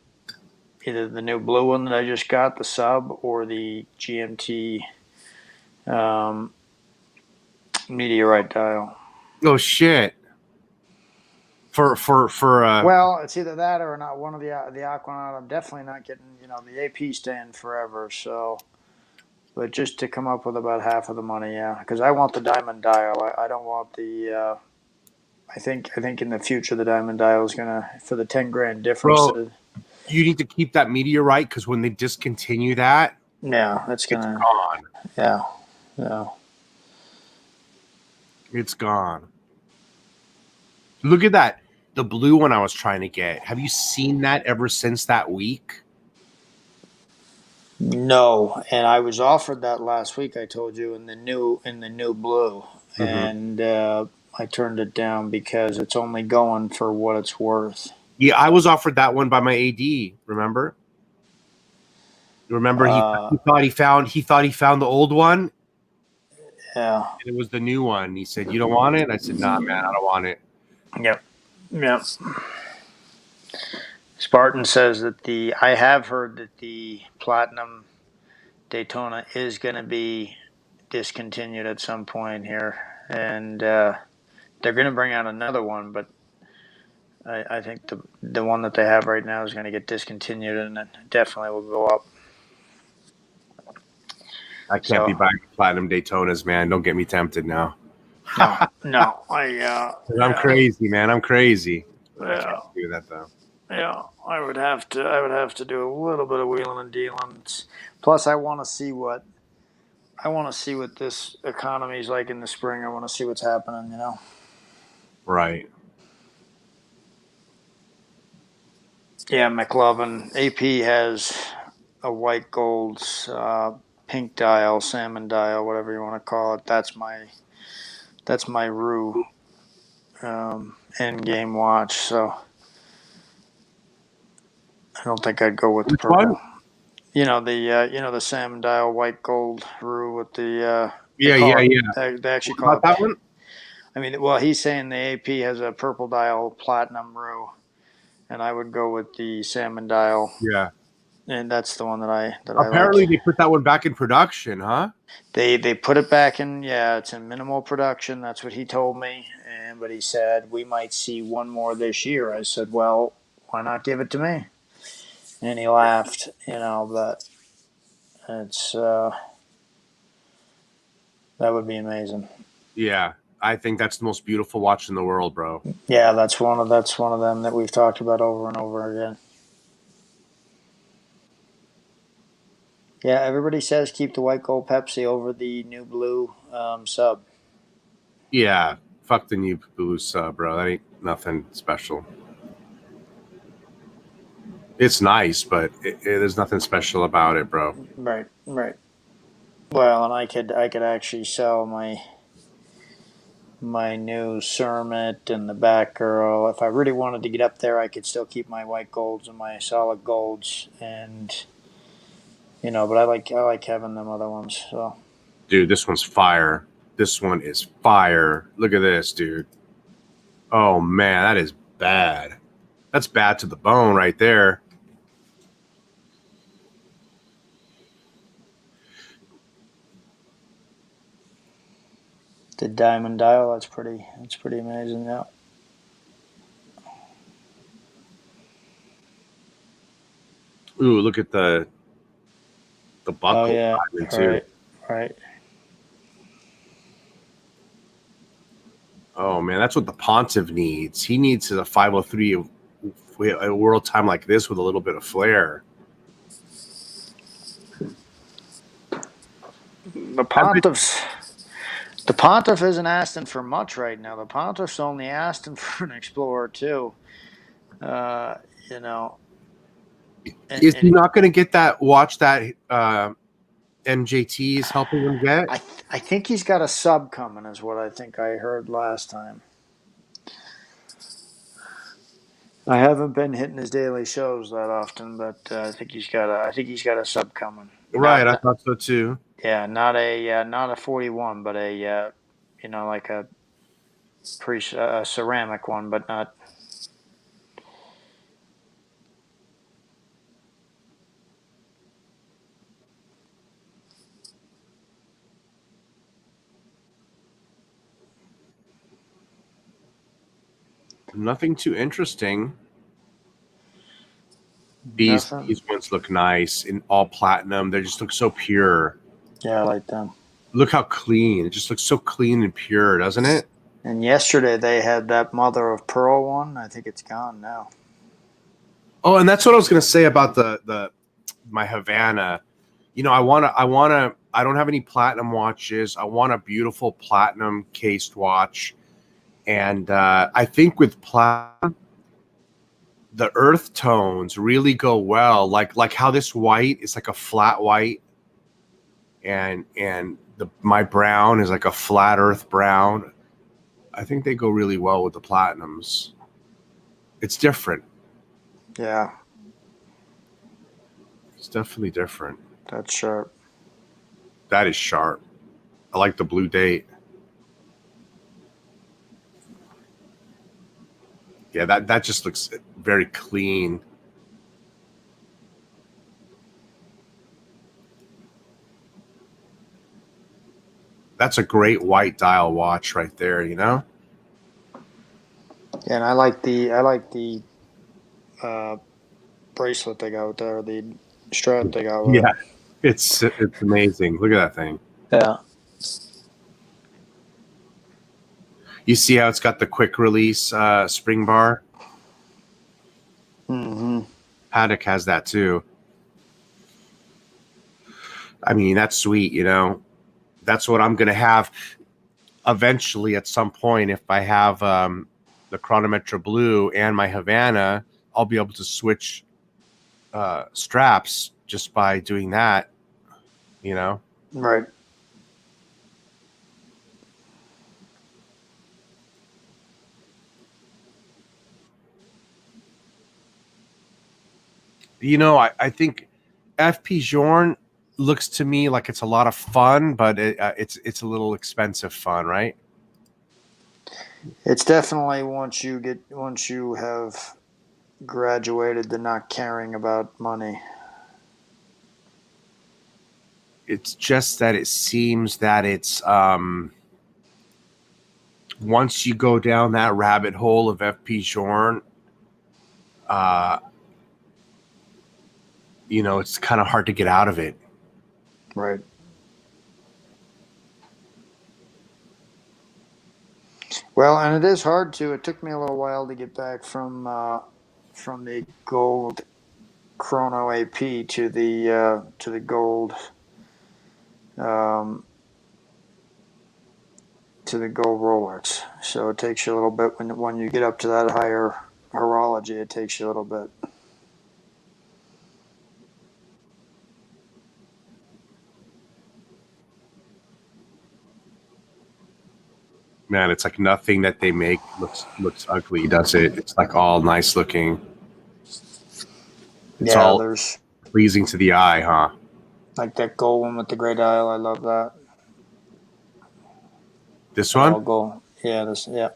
new blue one that I just got, the sub, or the GMT meteorite dial. Oh shit! For Well, it's either that or not one of the Aquanaut. I'm definitely not getting the AP staying forever. So, but just to come up with about half of the money, yeah, because I want the diamond dial. I don't want the. I think in the future the diamond dial is gonna for the 10 grand difference. bro, you need to keep that meteorite because when they discontinue that, Yeah, that's it's gonna. gone. Yeah. It's gone. Look at that. The blue one I was trying to get. Have you seen that ever since that week? No, and I was offered that last week. I told you in the new blue, and I turned it down because it's only going for what it's worth. Yeah, I was offered that one by my AD. Remember? Remember, he thought he found the old one. Yeah. And it was the new one. He said, "You don't want it?" And I said, "Nah, man, I don't want it." Yep. Spartan says that I have heard that the Platinum Daytona is going to be discontinued at some point here, and they're going to bring out another one, but I think the one that they have right now is going to get discontinued, and it definitely will go up. I can't be buying Platinum Daytonas, man. Don't get me tempted now. No. I'm crazy, man. I'm crazy. Yeah. I can't do that though. Yeah, I would have to do a little bit of wheeling and dealing. Plus, I want to see what this economy is like in the spring. I want to see what's happening. Right. Yeah, McLovin. AP has a white gold, pink dial, salmon dial, whatever you want to call it. That's my Rue end game watch. So I don't think I'd go with the purple. One? The salmon dial white gold Rue with the yeah. They actually call it that one. I mean, well, he's saying the AP has a purple dial platinum Rue, and I would go with the salmon dial. Yeah, and that's the one that I apparently they put that one back in production, huh? They put it back in. Yeah, it's in minimal production. That's what he told me. But he said we might see one more this year. I said, well, why not give it to me? And he laughed. But it's that would be amazing. Yeah, I think that's the most beautiful watch in the world, bro. Yeah, that's one of them that we've talked about over and over again. Yeah, everybody says keep the white gold Pepsi over the new blue sub. Yeah, fuck the new blue sub, bro. That ain't nothing special. It's nice, but there's nothing special about it, bro. Right. Well, and I could actually sell my new Cermet and the Batgirl. If I really wanted to get up there, I could still keep my white golds and my solid golds, and but I like having them other ones. So, dude, this one's fire. This one is fire. Look at this, dude. Oh man, that is bad. That's bad to the bone right there. The diamond dial, that's pretty amazing, yeah. Ooh, look at the buckle. Oh yeah, too. Right. Oh man, that's what the Pontiff needs. He needs a 503 a world time like this with a little bit of flair. The Pontiff isn't asking for much right now. The Pontiff's only asking for an Explorer too. Is he not going to get that? Watch that MJT is helping him get? I think he's got a sub coming, is what I think I heard last time. I haven't been hitting his daily shows that often, but I think he's got a sub coming. Right, I thought so too. Yeah, not a 41, but a like a ceramic one, but not. Nothing too interesting. These ones look nice in all platinum. They just look so pure. Yeah, I like them. Look how clean. It just looks so clean and pure, doesn't it? And yesterday they had that mother of pearl one. I think it's gone now. Oh, and that's what I was going to say about my Havana. You know, I don't have any platinum watches. I want a beautiful platinum cased watch. And I think with platinum, the earth tones really go well. Like how this white is like a flat white, and my brown is like a flat earth brown. I think they go really well with the platinums. It's different. Yeah. It's definitely different. That's sharp. That is sharp. I like the blue date. Yeah, that just looks very clean. That's a great white dial watch right there, you know? Yeah, and I like the bracelet they got there, the strap they got with it. It's amazing. Look at that thing. Yeah. You see how it's got the quick release spring bar? Mm-hmm. Patek has that too. I mean, that's sweet, you know? That's what I'm going to have eventually at some point. If I have the Chronometra Blue and my Havana, I'll be able to switch straps just by doing that, you know? Right. You know, I think FP Journe looks to me like it's a lot of fun, but it's a little expensive fun, right? It's definitely once you have graduated to not caring about money. It's just that it seems that it's once you go down that rabbit hole of FP Journe, you know, it's kind of hard to get out of it. Right. Well, and it is hard to. It took me a little while to get back from the gold chrono AP to the gold to the gold Rolex. So it takes you a little bit when you get up to that higher horology. It takes you a little bit. Man, it's like nothing that they make looks ugly, does it? It's like all nice looking. It's all there's pleasing to the eye, huh? like that gold one with the gray dial. I love that. This one? All gold. Yeah, yeah.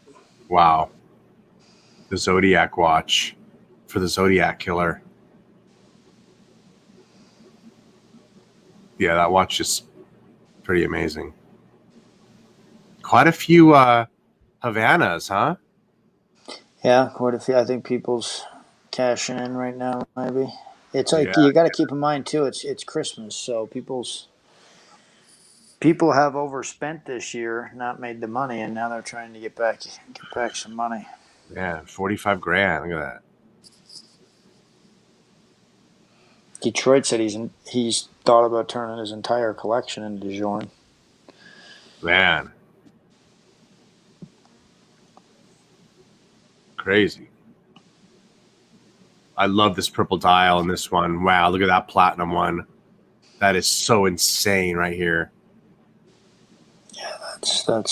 Wow. The Zodiac watch for the Zodiac killer. Yeah, that watch is pretty amazing. Quite a few Havanas, huh? Yeah, quite a few. I think people's cashing in right now. Maybe it's like you got to keep in mind too. It's Christmas, so people have overspent this year, not made the money, and now they're trying to get back some money. Yeah, 45 grand. Look at that. Detroit said he's thought about turning his entire collection into Journe. Man. Crazy. I love this purple dial in this one. Wow, look at that platinum one. That is so insane right here. Yeah, that's sick.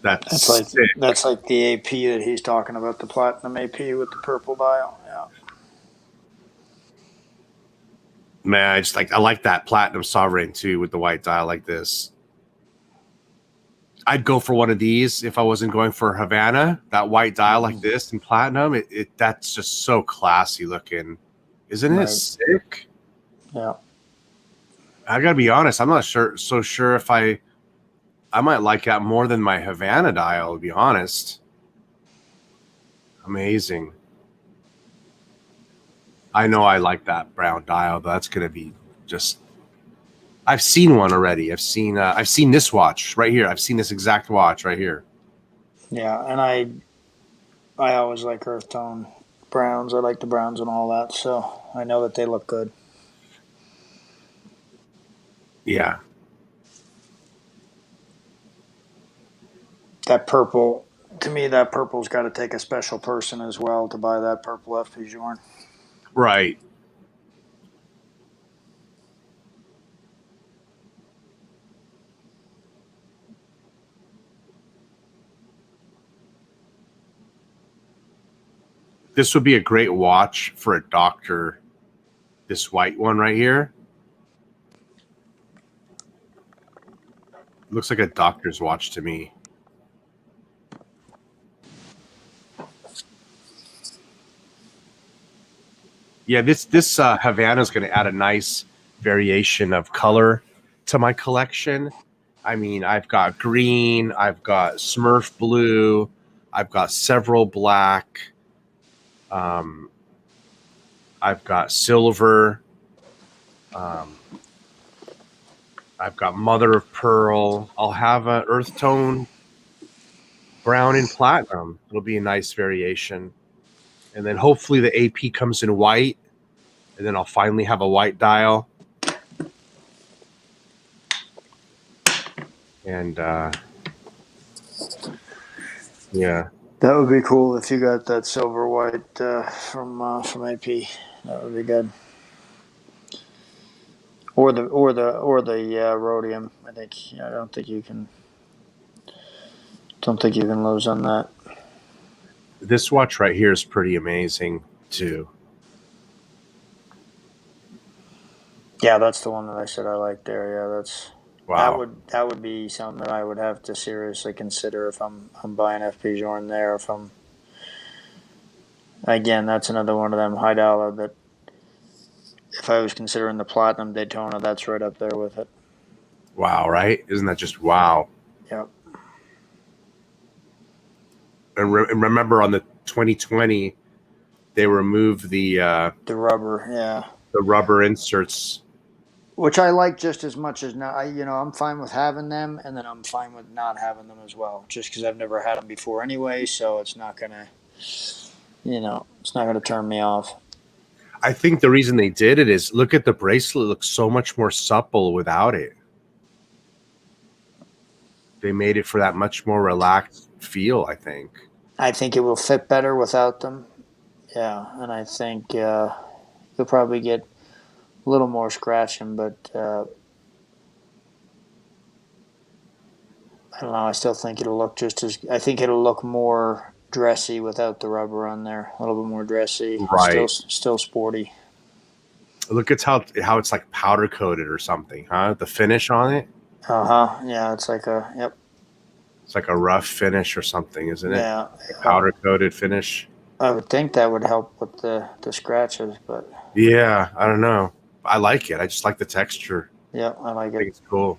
That's like the AP that he's talking about, the platinum AP with the purple dial. Yeah. Man, I like that platinum sovereign too with the white dial like this. I'd go for one of these if I wasn't going for Havana. That white dial like this in platinum, that's just so classy looking, isn't it? Sick. Yeah. I gotta be honest. I'm not so sure if I might like that more than my Havana dial. To be honest, amazing. I know I like that brown dial, but that's gonna be just. I've seen one already. I've seen this watch right here. I've seen this exact watch right here. Yeah, and I always like earth tone browns. I like the browns and all that, so I know that they look good. Yeah. That purple, to me, that purple's got to take a special person as well to buy that purple FP Journe. Right. This would be a great watch for a doctor. This white one right here. Looks like a doctor's watch to me. Yeah, this Havana is going to add a nice variation of color to my collection. I mean, I've got green, I've got Smurf blue, I've got several black. I've got silver. I've got mother of pearl. I'll have an earth tone brown and platinum. It'll be a nice variation. And then hopefully the AP comes in white. And then I'll finally have a white dial. And yeah. That would be cool if you got that silver white from AP. That would be good. Or the rhodium. I don't think you can lose on that. This watch right here is pretty amazing too. Yeah, that's the one that I said I like there. Yeah, that's wow. That would be something that I would have to seriously consider if I'm buying FP Journe there. If I'm again, that's another one of them high dollar that if I was considering the platinum Daytona, that's right up there with it. Wow, right? Isn't that just wow? Yep. And remember on the 2020, they removed the rubber, yeah. The rubber inserts. Which I like just as much as not. I'm fine with having them, and then I'm fine with not having them as well. Just because I've never had them before anyway, so it's not gonna, it's not gonna turn me off. I think the reason they did it is look at the bracelet; it looks so much more supple without it. They made it for that much more relaxed feel. I think it will fit better without them. Yeah, and I think you'll probably get a little more scratching, but I don't know. I still think it'll look I think it'll look more dressy without the rubber on there. A little bit more dressy. Right. Still sporty. Look at how it's like powder coated or something, huh? The finish on it. Yeah, it's like It's like a rough finish or something, isn't it? Yeah. Like powder coated finish. I would think that would help with the scratches, but yeah, I don't know. I like it. I just like the texture. Yeah, I like it. I think it's cool.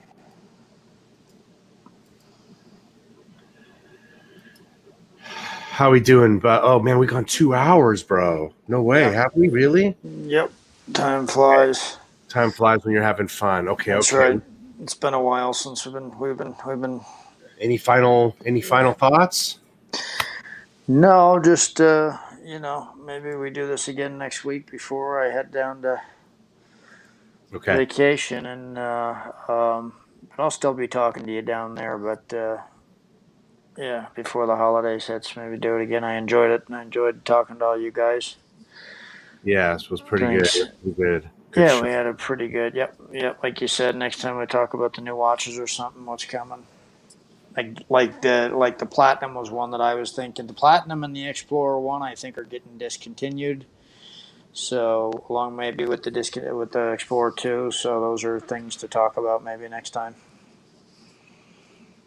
How we doing? But oh man, we gone 2 hours, bro. No way. Yeah. Have we really? Yep. Time flies. Time flies when you're having fun. Okay, That's right. It's been a while since we've been. Any final thoughts? No, just maybe we do this again next week before I head down to vacation, and I'll still be talking to you down there, but yeah, before the holidays hits, maybe do it again. I enjoyed it, and I enjoyed talking to all you guys. Yes, it was pretty Thanks. good. Pretty good. Yeah, Show. we had a pretty good. Yep. Like you said, next time we talk about the new watches or something, what's coming. Like the platinum was one that I was thinking. The platinum and the Explorer one, I think, are getting discontinued. So along maybe with the Explorer 2. So those are things to talk about maybe next time.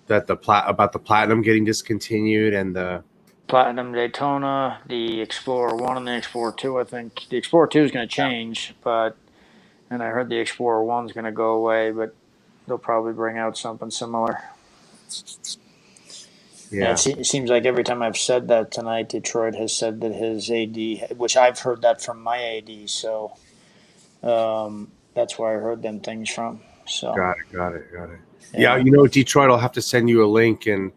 That about the platinum getting discontinued and the Platinum Daytona, the Explorer 1 and the Explorer 2. I think the Explorer 2 is going to change, and I heard the Explorer 1 is going to go away, but they'll probably bring out something similar. yeah. It seems like every time I've said that tonight, Detroit has said that his AD, which I've heard that from my AD, so that's where I heard them things from. So Got it. Yeah, you know, Detroit, I'll have to send you a link and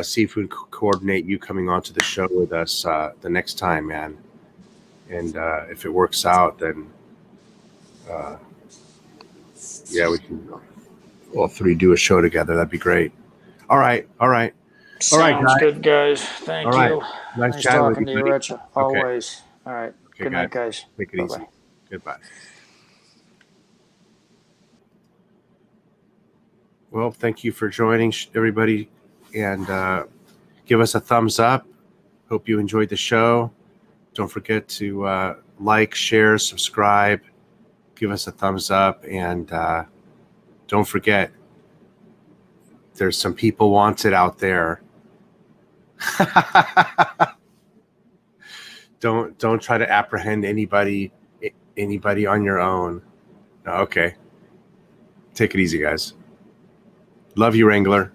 see if we can coordinate you coming onto the show with us the next time, man. And if it works out, then yeah, we can all three do a show together. That'd be great. All right. Sounds Guys. good, guys. Thank you. Nice talking to you, buddy. Rich. Always. Okay. All right. Okay, good night, guys. Take it easy. Goodbye. Well, thank you for joining, everybody, and give us a thumbs up. Hope you enjoyed the show. Don't forget to like, share, subscribe, give us a thumbs up, and don't forget, there's some people wanted out there. Don't try to apprehend anybody on your own. Okay. Take it easy, guys. Love you, Wrangler.